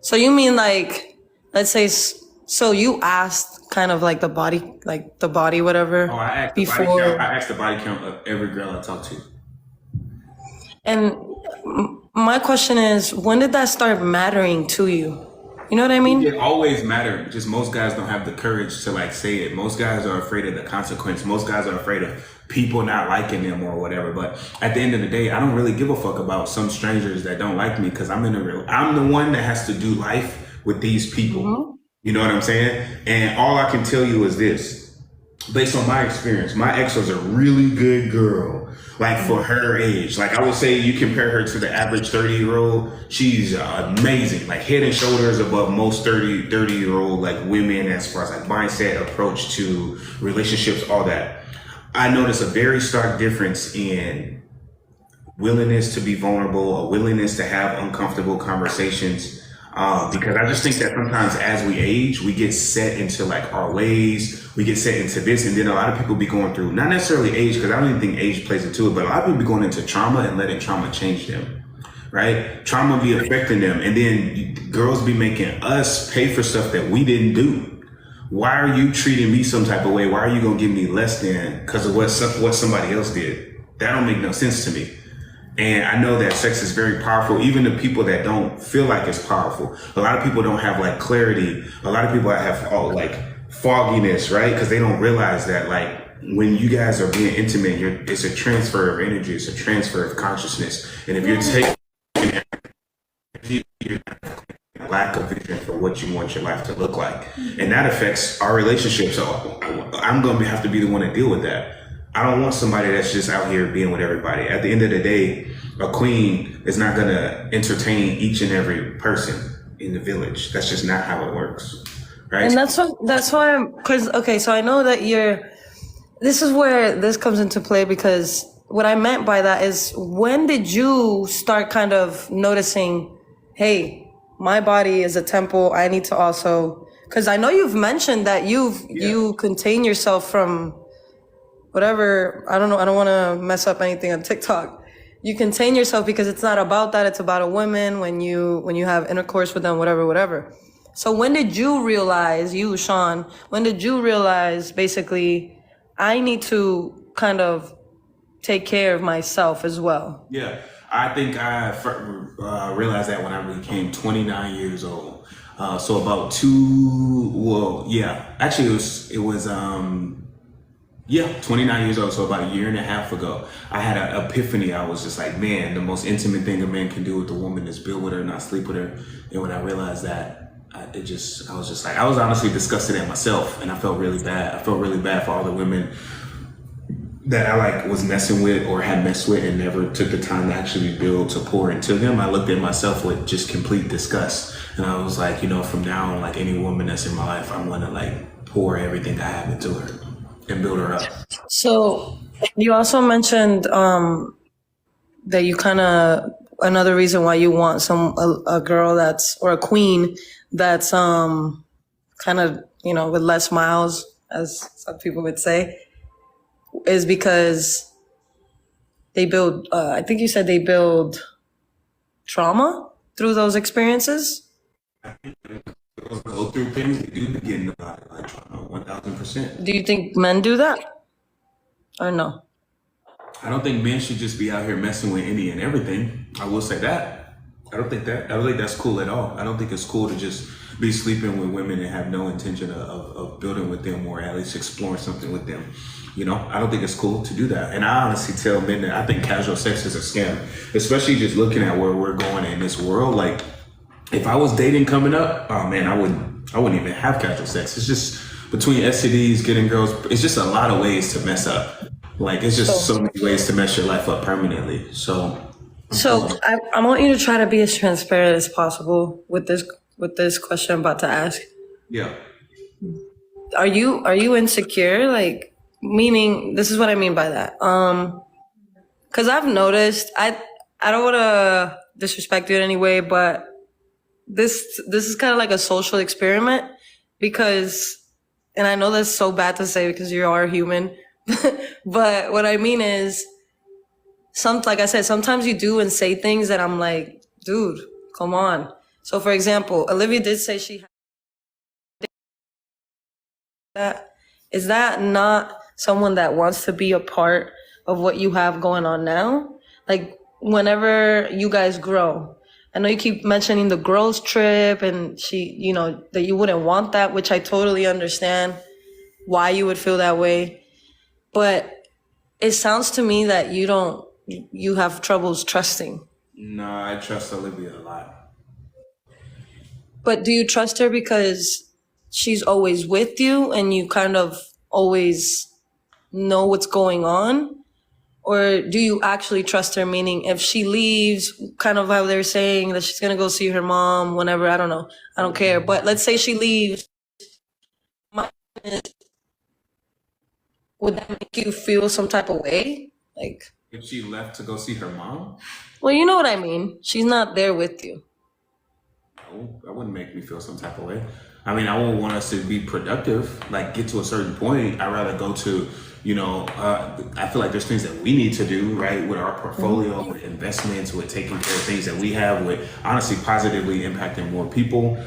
so you mean like, let's say, so you asked kind of like the body, whatever. Oh, I asked the body count of every girl I talked to. And my question is, when did that start mattering to you? You know what I mean? It always mattered. Just most guys don't have the courage to like say it. Most guys are afraid of the consequence. Most guys are afraid of people not liking them or whatever. But at the end of the day, I don't really give a fuck about some strangers that don't like me because I'm the one that has to do life with these people. Mm-hmm. You know what I'm saying? And all I can tell you is this. Based on my experience, my ex was a really good girl. Like for her age, like I would say you compare her to the average 30-year-old, she's amazing, like head and shoulders above most 30-year-old like women as far as like mindset, approach to relationships, all that. I noticed a very stark difference in willingness to be vulnerable, a willingness to have uncomfortable conversations. Because I just think that sometimes as we age, we get set into like our ways, we get set into this, and then a lot of people be going through, not necessarily age, because I don't even think age plays into it, but a lot of people be going into trauma and letting trauma change them, right? Trauma be affecting them, and then girls be making us pay for stuff that we didn't do. Why are you treating me some type of way? Why are you gonna give me less than because of what somebody else did? That don't make no sense to me. And I know that sex is very powerful, even the people that don't feel like it's powerful. A lot of people don't have like clarity. A lot of people have like fogginess, right? Because they don't realize that like when you guys are being intimate, it's a transfer of energy. It's a transfer of consciousness. And if you're taking you're lack of vision for what you want your life to look like. And that affects our relationship. So I'm going to have to be the one to deal with that. I don't want somebody that's just out here being with everybody. At the end of the day, a queen is not going to entertain each and every person in the village. That's just not how it works, right? And that's why okay, so I know that this is where this comes into play, because what I meant by that is, when did you start kind of noticing, hey, my body is a temple, I need to also, because I know you've mentioned that you contain yourself from whatever, I don't know, I don't want to mess up anything on TikTok. You contain yourself because it's not about that. It's about a woman when you have intercourse with them, whatever. So when did you realize, you, Sean, when did you realize basically I need to kind of take care of myself as well? Yeah, I think I realized that when I became 29 years old. So about 29 years old, so about a year and a half ago, I had an epiphany. I was just like, man, the most intimate thing a man can do with a woman is build with her, not sleep with her. And when I realized that, I was honestly disgusted at myself, and I felt really bad. I felt really bad for all the women that I like was messing with or had messed with and never took the time to actually build, to pour into them. I looked at myself with just complete disgust. And I was like, from now on, like any woman that's in my life, I'm gonna like pour everything I have into her and build her up. So you also mentioned that you kind of, another reason why you want a girl or a queen that's kind of, with less miles, as some people would say, is because they build, I think you said they build trauma through those experiences. Go through things, they do begin to like trauma, 1000%. Do you think men do that? Or no? I don't think men should just be out here messing with any and everything. I will say that. I don't think that's cool at all. I don't think it's cool to just be sleeping with women and have no intention of building with them or at least exploring something with them. I don't think it's cool to do that. And I honestly tell men that I think casual sex is a scam, especially just looking at where we're going in this world. Like, if I was dating coming up, oh man, I wouldn't even have casual sex. It's just between STDs, getting girls, it's just a lot of ways to mess up. Like, it's just so many ways to mess your life up permanently. So I want you to try to be as transparent as possible with this question I'm about to ask. Yeah. Are you insecure? Like, meaning, this is what I mean by that. Because I've noticed, I don't want to disrespect you in any way, but this is kind of like a social experiment because, and I know that's so bad to say because you are human, but what I mean is, like I said, sometimes you do and say things that I'm like, dude, come on. So for example, Olivia did say she had that. Is that not someone that wants to be a part of what you have going on now? Like, whenever you guys grow, I know you keep mentioning the girls trip and that you wouldn't want that, which I totally understand why you would feel that way. But it sounds to me that you have troubles trusting. No, I trust Olivia a lot. But do you trust her because she's always with you and you kind of always know what's going on? Or do you actually trust her, meaning if she leaves, kind of how they're saying that she's going to go see her mom whenever, I don't know, I don't care. But let's say she leaves, would that make you feel some type of way? Like, if she left to go see her mom? Well, you know what I mean. She's not there with you. No, that wouldn't make me feel some type of way. I mean, I won't want us to be productive, like get to a certain point. I'd rather go to, I feel like there's things that we need to do, right, with our portfolio, with investments, with taking care of things that we have, with honestly positively impacting more people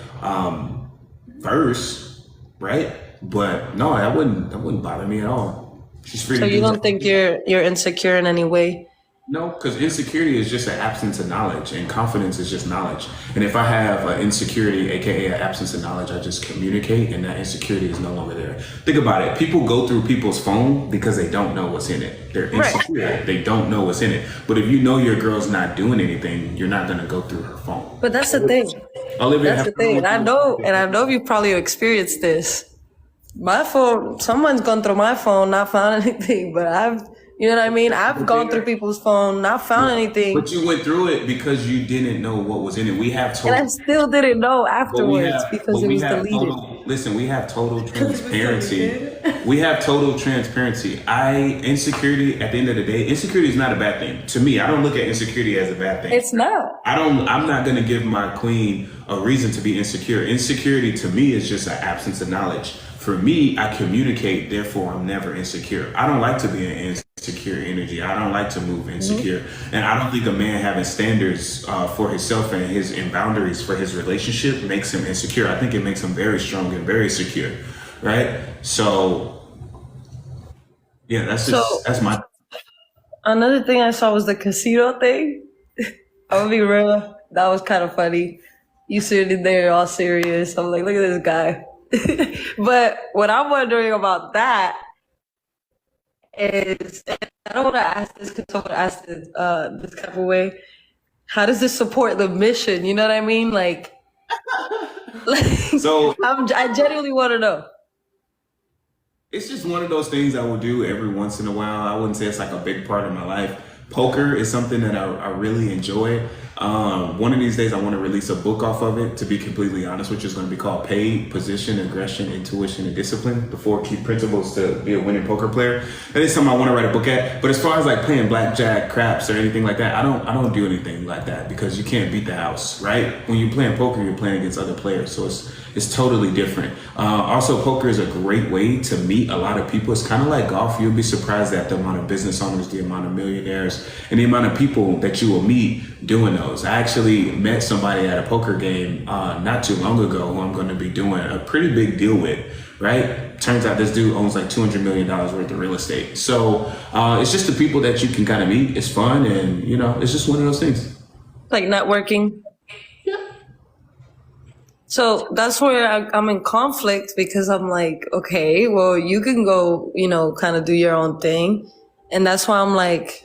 first, right? But no, that wouldn't bother me at all. She's free. So you don't think you're insecure in any way? No, because insecurity is just an absence of knowledge, and confidence is just knowledge. And if I have an insecurity, aka an absence of knowledge, I just communicate, and that insecurity is no longer there. Think about it. People go through people's phone because they don't know what's in it. They're insecure. Right. They don't know what's in it. But if you know your girl's not doing anything, you're not going to go through her phone. But that's the thing. Olivia, that's the thing. I know you probably experienced this. My phone, someone's gone through my phone, not found anything, but you know what I mean? I've gone through people's phone, not found anything. But you went through it because you didn't know what was in it. We have total. And I still didn't know afterwards because it was deleted. We have total transparency. We have total transparency. Insecurity, at the end of the day, insecurity is not a bad thing. To me, I don't look at insecurity as a bad thing. It's not. I'm not going to give my queen a reason to be insecure. Insecurity to me is just an absence of knowledge. For me, I communicate, therefore I'm never insecure. I don't like to be in insecure energy. I don't like to move insecure. Mm-hmm. And I don't think a man having standards for himself and boundaries for his relationship makes him insecure. I think it makes him very strong and very secure, right? So, yeah, that's my... Another thing I saw was the casino thing. I'm gonna be real, that was kind of funny. You sitting there all serious. I'm like, look at this guy. But what I'm wondering about that is, and I don't want to ask this because someone asked it this type of way. How does this support the mission? You know what I mean? Like so I genuinely want to know. It's just one of those things I will do every once in a while. I wouldn't say it's like a big part of my life. Poker is something that I really enjoy. One of these days, I want to release a book off of it. To be completely honest, which is going to be called "Paid Position, Aggression, Intuition, and Discipline: The 4 Key Principles to Be a Winning Poker Player." That is something I want to write a book at. But as far as like playing blackjack, craps, or anything like that, I don't do anything like that because you can't beat the house, right? When you're playing poker, you're playing against other players, so it's totally different. Also, poker is a great way to meet a lot of people. It's kind of like golf. You'll be surprised at the amount of business owners, the amount of millionaires, and the amount of people that you will meet doing those. I actually met somebody at a poker game not too long ago who I'm going to be doing a pretty big deal with, right? Turns out this dude owns like $200 million worth of real estate. So it's just the people that you can kind of meet. It's fun, and you know, it's just one of those things. Like networking. So that's where I'm in conflict because I'm like, okay, well, you can go, you know, kind of do your own thing. And that's why I'm like,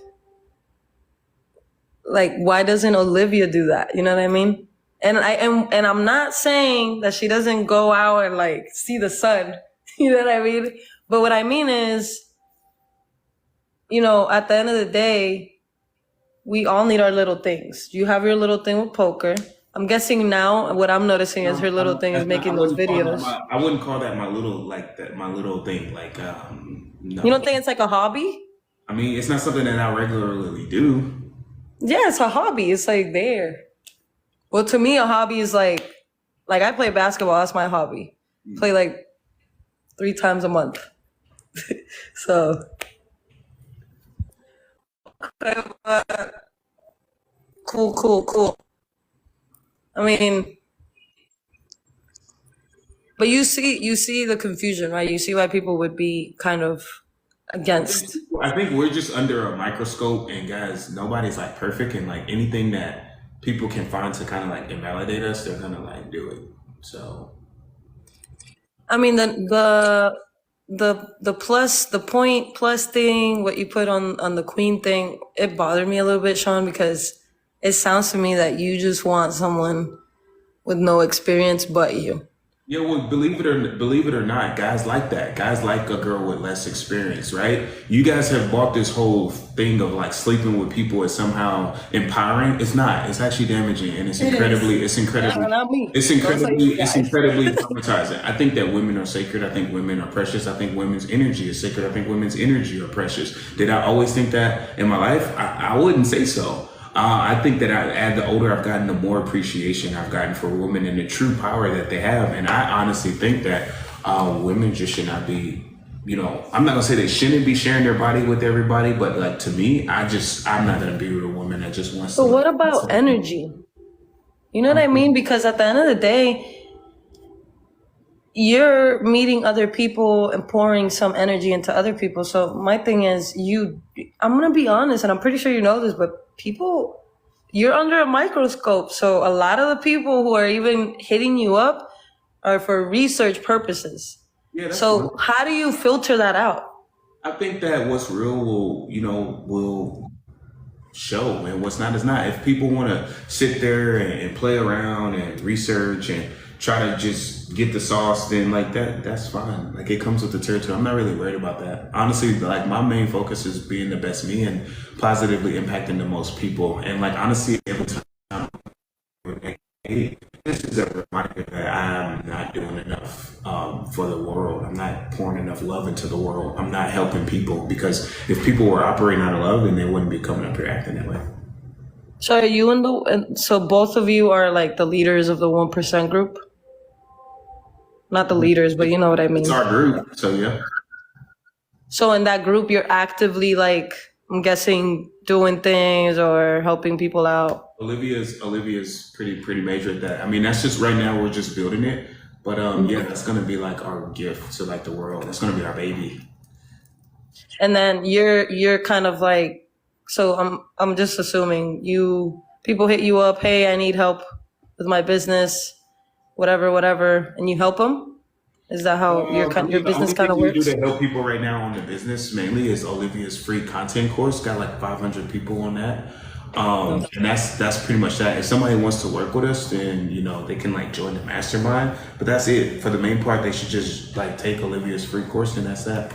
why doesn't Olivia do that? You know what I mean? And I'm not saying that she doesn't go out and like see the sun. You know what I mean? But what I mean is, you know, at the end of the day, we all need our little things. You have your little thing with poker. I'm guessing now what I'm noticing is her little thing is making those videos. I wouldn't call that my little my little thing. Like no. You don't think it's like a hobby? I mean, it's not something that I regularly do. Yeah, it's a hobby. It's like there. Well, to me, a hobby is like I play basketball. That's my hobby. Play like 3 times a month. So. Cool. I mean, but you see the confusion, right? You see why people would be kind of against. I think we're just under a microscope, and guys, nobody's like perfect, and like anything that people can find to kind of like invalidate us, they're gonna like do it. So, I mean, the point plus thing, what you put on the queen thing, it bothered me a little bit, Sean, because it sounds to me that you just want someone with no experience but you. Yeah, well, believe it or not, guys like that. Guys like a girl with less experience, right? You guys have bought this whole thing of like sleeping with people is somehow empowering. It's not. It's actually damaging, and it's incredibly traumatizing. I think that women are sacred. I think women are precious. I think women's energy is sacred. I think women's energy are precious. Did I always think that in my life? I wouldn't say so. I think that as the older I've gotten, the more appreciation I've gotten for women and the true power that they have. And I honestly think that women just should not be, you know, I'm not gonna say they shouldn't be sharing their body with everybody, but like to me, I'm not gonna be with a woman that just wants to. But what about energy? You know what I mean? Because at the end of the day, you're meeting other people and pouring some energy into other people. So my thing is I'm gonna be honest, and I'm pretty sure you know this, but people, you're under a microscope. So a lot of the people who are even hitting you up are for research purposes. Yeah, so cool. How do you filter that out? I think that what's real will show, and what's not is not. If people want to sit there and play around and research and try to just get the sauce, then like that's fine. Like it comes with the territory. I'm not really worried about that. Honestly, like my main focus is being the best me and positively impacting the most people. And like honestly, every time hey, this is a reminder that I'm not doing enough for the world. I'm not pouring enough love into the world. I'm not helping people, because if people were operating out of love, then they wouldn't be coming up here acting that way. So are you so both of you are like the leaders of the 1% group? Not the leaders, but you know what I mean. It's our group, so yeah. So in that group, you're actively like, I'm guessing, doing things or helping people out. Olivia's pretty major at that. I mean, that's just right now, we're just building it. But yeah, that's gonna be like our gift to like the world. That's gonna be our baby. And then you're kind of like, so I'm just assuming people hit you up, hey, I need help with my business, whatever, and you help them? Is that how your business kind of works? What we do to help people right now on the business mainly is Olivia's free content course. Got like 500 people on that. And that's pretty much that. If somebody wants to work with us, then they can like join the mastermind. But that's it. For the main part, they should just like take Olivia's free course, and that's that.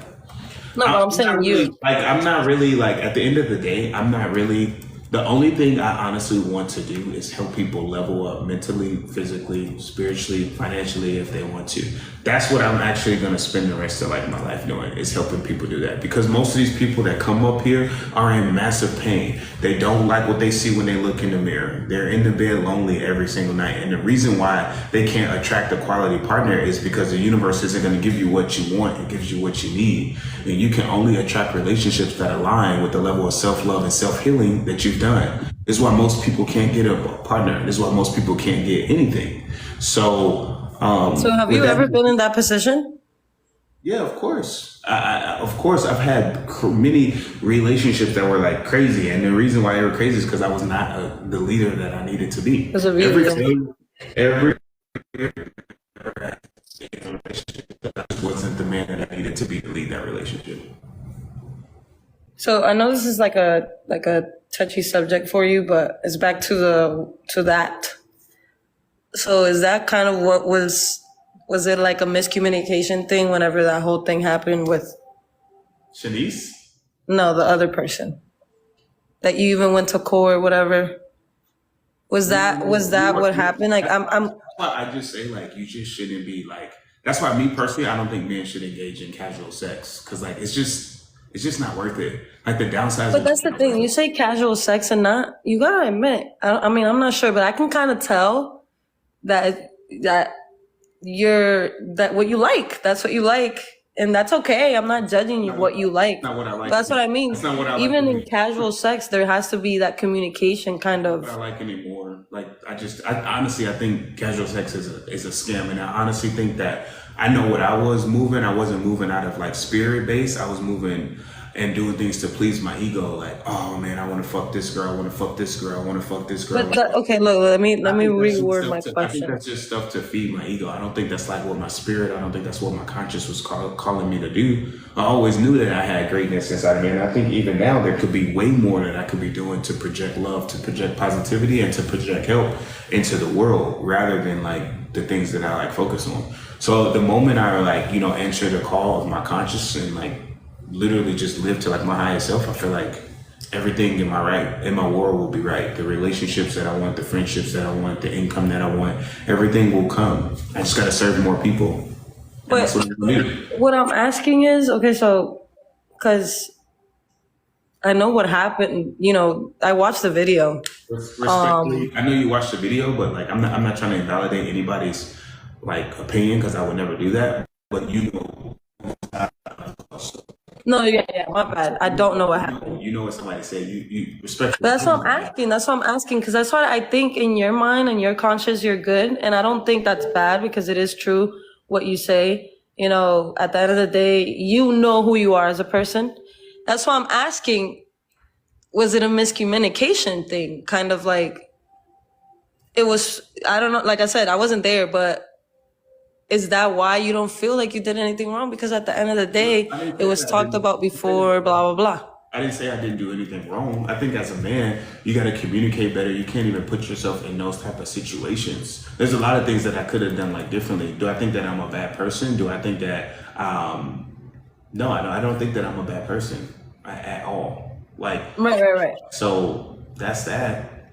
No, but I'm saying you. I'm not really like, at the end of the day, I'm not really The only thing I honestly want to do is help people level up mentally, physically, spiritually, financially if they want to. That's what I'm actually going to spend the rest of like my life doing, is helping people do that. Because most of these people that come up here are in massive pain. They don't like what they see when they look in the mirror. They're in the bed lonely every single night. And the reason why they can't attract a quality partner is because the universe isn't going to give you what you want. It gives you what you need. And you can only attract relationships that align with the level of self-love and self-healing that you've done. This is why most people can't get a partner. This is why most people can't get anything. So have you ever been in that position? Yeah, of course. Of course, I've had many relationships that were like crazy, and the reason why they were crazy is because I was not the leader that I needed to be. There's a reason. Every I wasn't the man that I needed to be to lead that relationship. So I know this is like a touchy subject for you, but it's back to that. So is that kind of what was it like a miscommunication thing whenever that whole thing happened with Shanice? No, the other person that you even went to court, whatever? Was that what happened? Like I'm I just say like you just shouldn't be like. That's why me personally, I don't think men should engage in casual sex because like it's just not worth it. Like the downside. But that's the thing. You say casual sex and not. You gotta admit. I mean, I'm not sure, but I can kind of tell that what you like. That's what you like, and that's okay. I'm not judging you what you like. Not what I like. That's what I mean. That's not what I like. Even in casual sex, there has to be that communication kind of. What I like anymore. Like I honestly, I think casual sex is a scam, and I honestly think that I know what I was moving. I wasn't moving out of like spirit base. I was moving and doing things to please my ego. Like, oh man, I want to fuck this girl. I want to fuck this girl. I want to fuck this girl. But okay, look, let me reword my I think question. that's just stuff to feed my ego. I don't think that's like what my spirit. I don't think that's what my conscience was calling me to do. I always knew that I had greatness inside of me, and I think even now there could be way more that I could be doing to project love, to project positivity, and to project help into the world, rather than like the things that I like focus on. So the moment I like answer the call of my conscious and like literally just live to like my highest self, I feel like everything in my world will be right. The relationships that I want, the friendships that I want, the income that I want, everything will come. I just gotta serve more people. But what I'm asking is, okay, so because I know what happened, I watched the video. Respectfully, I know you watched the video, but like I'm not trying to invalidate anybody's like opinion because I would never do that. But No, yeah, my bad. I don't know what happened. You know what somebody said. You respect. But that's what I'm asking. Because that's why I think in your mind and your conscience, you're good. And I don't think that's bad because it is true what you say. At the end of the day, you know who you are as a person. That's why I'm asking, was it a miscommunication thing? Kind of like, it was, I don't know. Like I said, I wasn't there, but is that why you don't feel like you did anything wrong? Because at the end of the day, it was talked about before, blah, blah, blah. I didn't say I didn't do anything wrong. I think as a man, you got to communicate better. You can't even put yourself in those type of situations. There's a lot of things that I could have done like differently. Do I think that I'm a bad person? Do I think that, no, I don't think that I'm a bad person at all. Like, Right. So that's that.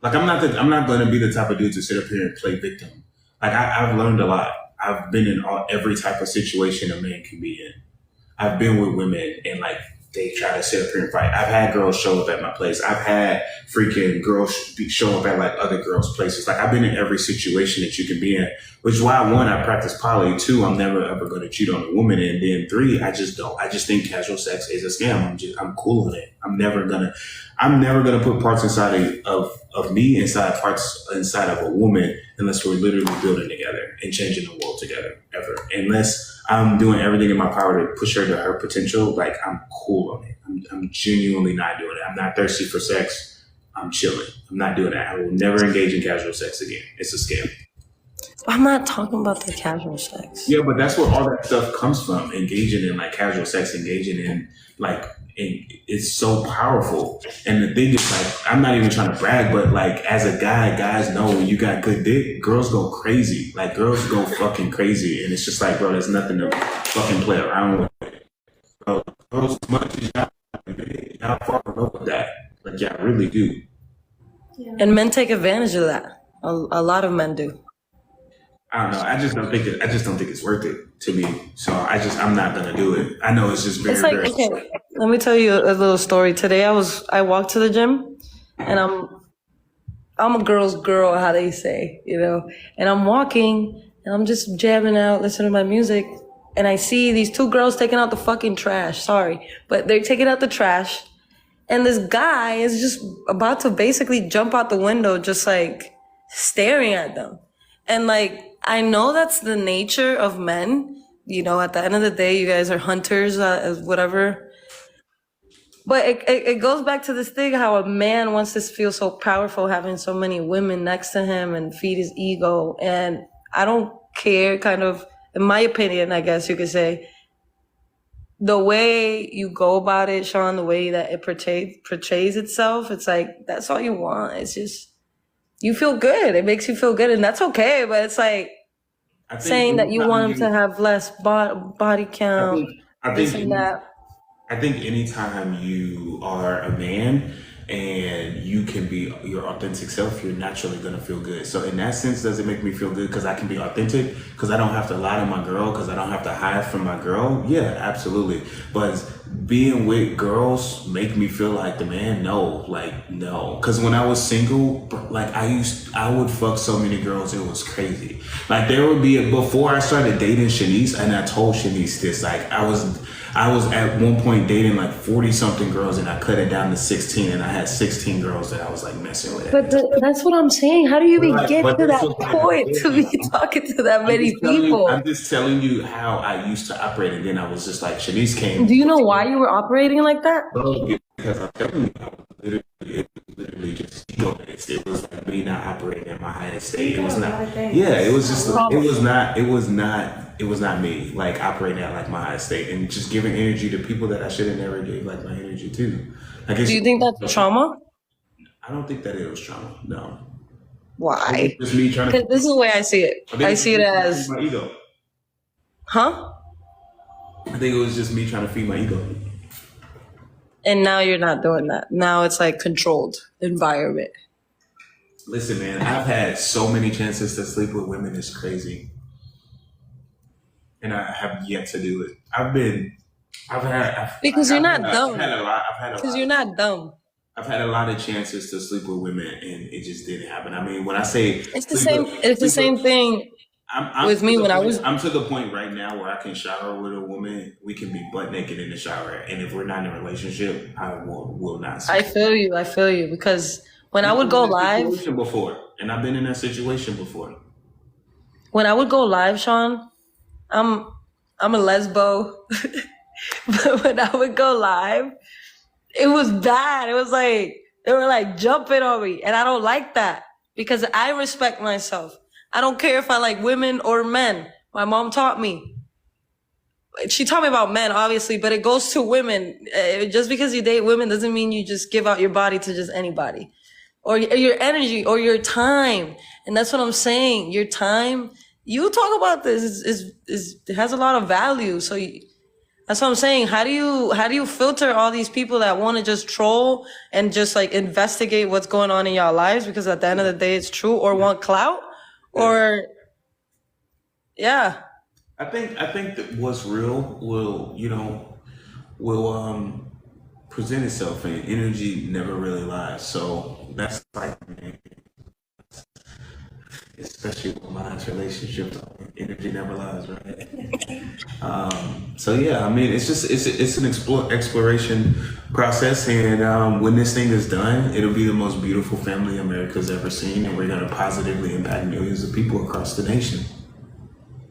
Like, I'm not going to be the type of dude to sit up here and play victim. Like I've learned a lot. I've been in every type of situation a man can be in. I've been with women and like they try to sit up here and fight. I've had girls show up at my place. I've had freaking girls show up at like other girls' places. Like I've been in every situation that you can be in, which is why 1, I practice poly. 2, I'm never ever going to cheat on a woman. And then 3, I just don't. I just think casual sex is a scam. I'm cool on it. I'm never gonna put parts inside of me inside of a woman unless we're literally building together and changing the world together ever. Unless I'm doing everything in my power to push her to her potential, like I'm cool on it. I'm genuinely not doing it. I'm not thirsty for sex. I'm chilling. I'm not doing that. I will never engage in casual sex again. It's a scam. I'm not talking about the casual sex. Yeah, but that's where all that stuff comes from. Engaging in like casual sex, engaging in like, it's so powerful. And the thing is like, I'm not even trying to brag, but like as a guy, guys know when you got good dick, girls go crazy. Like girls go fucking crazy. And it's just like, bro, there's nothing to fucking play around with. Bro, girls, as much as y'all fall in love with that. Like, yeah, I really do. And men take advantage of that. A lot of men do. I don't know. I just don't think it's worth it to me. So I'm not gonna do it. I know it's just very, It's like, very. okay, let me tell you a little story. Today I walked to the gym, and I'm a girl's girl, how they say, and I'm walking and I'm just jamming out, listening to my music, and I see these two girls taking out the fucking trash. Sorry, but they're taking out the trash, and this guy is just about to basically jump out the window, just like staring at them. And like, I know that's the nature of men. At the end of the day, you guys are hunters, whatever. But it goes back to this thing, how a man wants to feel so powerful having so many women next to him and feed his ego. And I don't care, kind of, in my opinion, I guess you could say, the way you go about it, Sean, the way that it portrays itself, it's like, that's all you want. It's just, you feel good. It makes you feel good, and that's okay. But it's like saying that you want him to have less body count, this and that. I think anytime you are a man and you can be your authentic self, you're naturally gonna feel good. So in that sense, does it make me feel good because I can be authentic? Because I don't have to lie to my girl, because I don't have to hide from my girl? Yeah, absolutely. But being with girls make me feel like the man? No. Because when I was single, like I would fuck so many girls, it was crazy. Like there would be, before I started dating Shanice, and I told Shanice this, like I was at one point dating like 40 something girls, and I cut it down to 16, and I had 16 girls that I was like messing with. But that's what I'm saying. How do you even get to that point to be talking to that many people? I'm just telling you how I used to operate, and then I was just like, Shanice came. Do you know why you were operating like that? Because I'm telling you, it was literally just ego-based. It was like me not operating at my highest state. It was not. Yeah, it was just. It was not me like operating at like my highest state and just giving energy to people that I should have never gave like my energy to. Do you think that's trauma? I don't think that it was trauma. No. Why? Just me trying to. Because this is the way I see it. I see it as my ego. Huh? I think it was just me trying to feed my ego. And now you're not doing that. Now it's like controlled environment. Listen, man, I've had so many chances to sleep with women. It's crazy. And I have yet to do it. Because you're not dumb. Because you're not dumb. I've had a lot of chances to sleep with women, and it just didn't happen. I mean, when I say it's the same thing with me when I was. I'm to the point right now where I can shower with a woman. We can be butt naked in the shower, and if we're not in a relationship, I will not. I feel you because when I would go live before, and I've been in that situation before. When I would go live, Sean, I'm a lesbo, but when I would go live, it was bad. It was like they were like jumping on me, and I don't like that because I respect myself. I don't care if I like women or men. My mom taught me. She taught me about men, obviously, but it goes to women. Just because you date women doesn't mean you just give out your body to just anybody, or your energy, or your time. And that's what I'm saying. Your time. You talk about this it has a lot of value. So that's what I'm saying. How do you filter all these people that want to just troll and just like investigate what's going on in y'all lives because at the end of the day it's true, or want clout, or yeah. I think that what's real will present itself, and energy never really lies. So that's like, especially with my last relationship, energy never lies, right? So yeah, I mean, it's an exploration process, and when this thing is done, it'll be the most beautiful family America's ever seen, and we're gonna positively impact millions of people across the nation.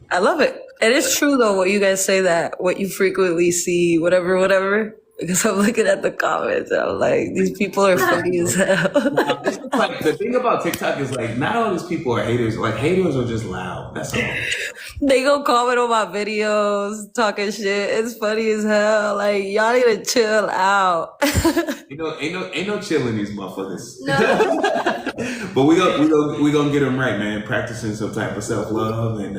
I love it. It is true though what you guys say, that what you frequently see, whatever. Because I'm looking at the comments and I'm like, these people are funny as hell. Like, the thing about TikTok is like, not all these people are haters. Like, haters are just loud. That's all. They go comment on my videos, talking shit. It's funny as hell. Like, y'all need to chill out. Ain't no chilling these motherfuckers. But we gonna get them right, man. Practicing some type of self love and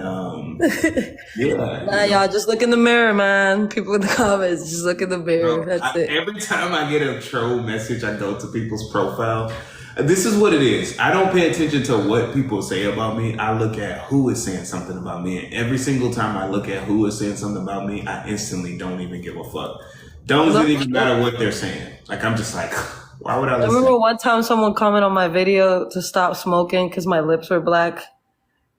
yeah. Nah, y'all just look in the mirror, man. People in the comments, just look in the mirror. Bro, That's it. every time I get a troll message, I go to people's profile. This is what it is. I don't pay attention to what people say about me. I look at who is saying something about me. And every single time I look at who is saying something about me, I instantly don't even give a fuck. Doesn't even matter what they're saying. Like, I'm just like, why would I I listen? remember one time someone commented on my video to stop smoking because my lips were black.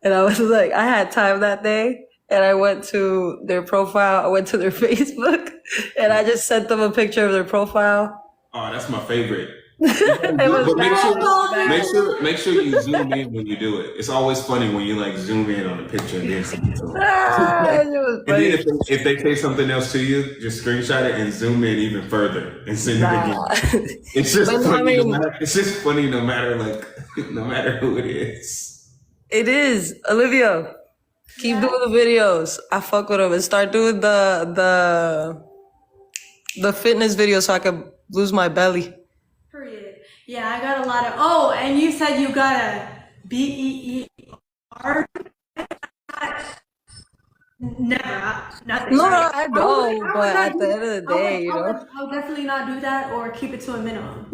And I was like, I had time that day. And I went to their profile. I went to their Facebook. And I just sent them a picture of their profile. Oh, that's my favorite. It was But bad. make sure you zoom in when you do it. It's always funny when you like zoom in on a picture and then send it to them. It was And then funny. if they say something else to you, just screenshot it and zoom in even further and send it again. It's just But, funny. I mean, It's just funny no matter no matter who it is. it is. Olivia, keep doing the videos. I fuck with them and start doing the fitness videos so I can lose my belly. Period. Yeah, I got a lot of. Oh, and you said you got a BEER. Never, nothing. No, right? I know, I would but not at do the end of the day, you know, I'll definitely not do that or keep it to a minimum.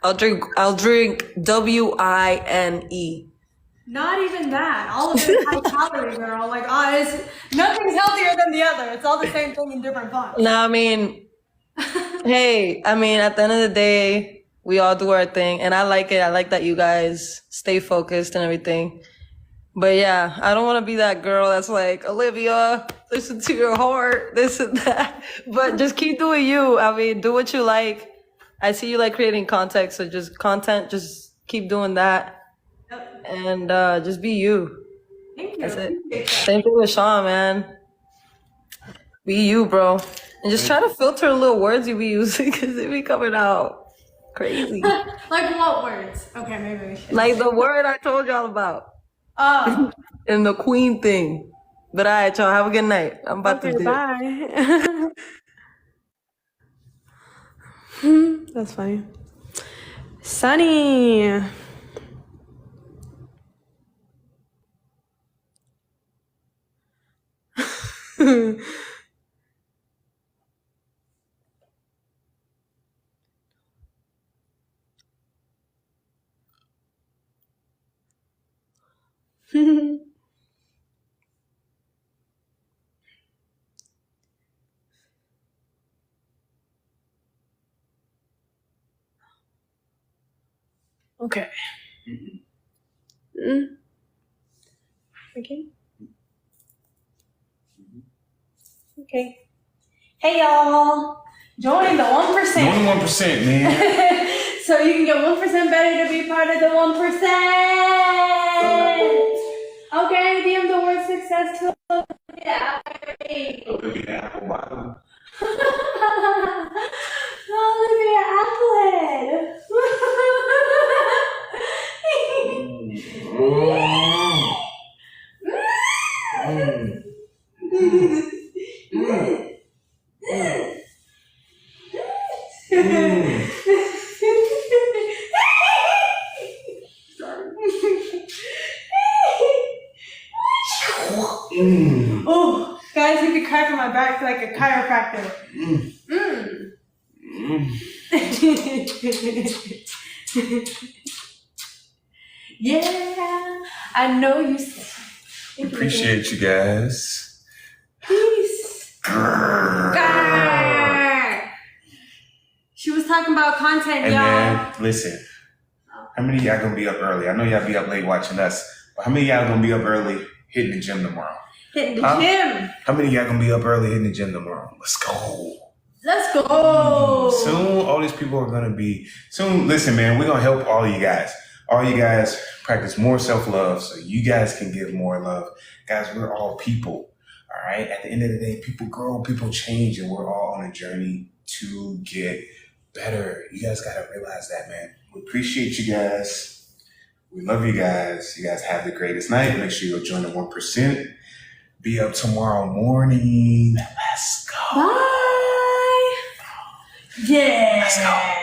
I'll drink WINE. Not even that. All of it is high calorie, girl. Like, it's nothing's healthier than the other. It's all the same thing in different forms. No, I mean, hey, I mean, at the end of the day, we all do our thing, and I like it. I like that you guys stay focused and everything. But yeah, I don't want to be that girl that's like, Olivia, listen to your heart, this and that. But just keep doing you. I mean, do what you like. I see you like creating content, so just keep doing that. Yep. And just be you. Thank you. That's it. Same thing with Sean, man. Be you, bro. And just try to filter the little words you be using because they be coming out crazy. Like what words? Okay, maybe we should. Like the word I told y'all about. Oh. And the queen thing. But all right, y'all, have a good night. I'm about to Okay, dip. bye. That's funny. Sunny. Okay. Okay. Okay. Hey y'all, join the 1%. Only 1%, man. So you can get 1% better to be part of the 1%. Okay, DM the word success to Olivia. Olivia Applehead. Oh, guys, you be cracking my back like a chiropractor. Yeah, I know you. Appreciate you guys. Peace. Grrr. She was talking about content, Hey y'all. man, listen. How many of y'all gonna be up early? I know y'all be up late watching us, but how many of y'all gonna be up early hitting the gym tomorrow? Hitting the Huh? gym. How many of y'all gonna be up early hitting the gym tomorrow? Let's go. Let's go. Soon, all these people are gonna be soon. Listen, man, we're gonna help all you guys. All you guys practice more self-love so you guys can give more love. Guys, we're all people. All right. At the end of the day, people grow, people change, and we're all on a journey to get better. You guys gotta realize that, man. We appreciate you guys. We love you guys. You guys have the greatest night. Make sure you join the 1%. Be up tomorrow morning. Let's go. Bye. Yeah. Let's go.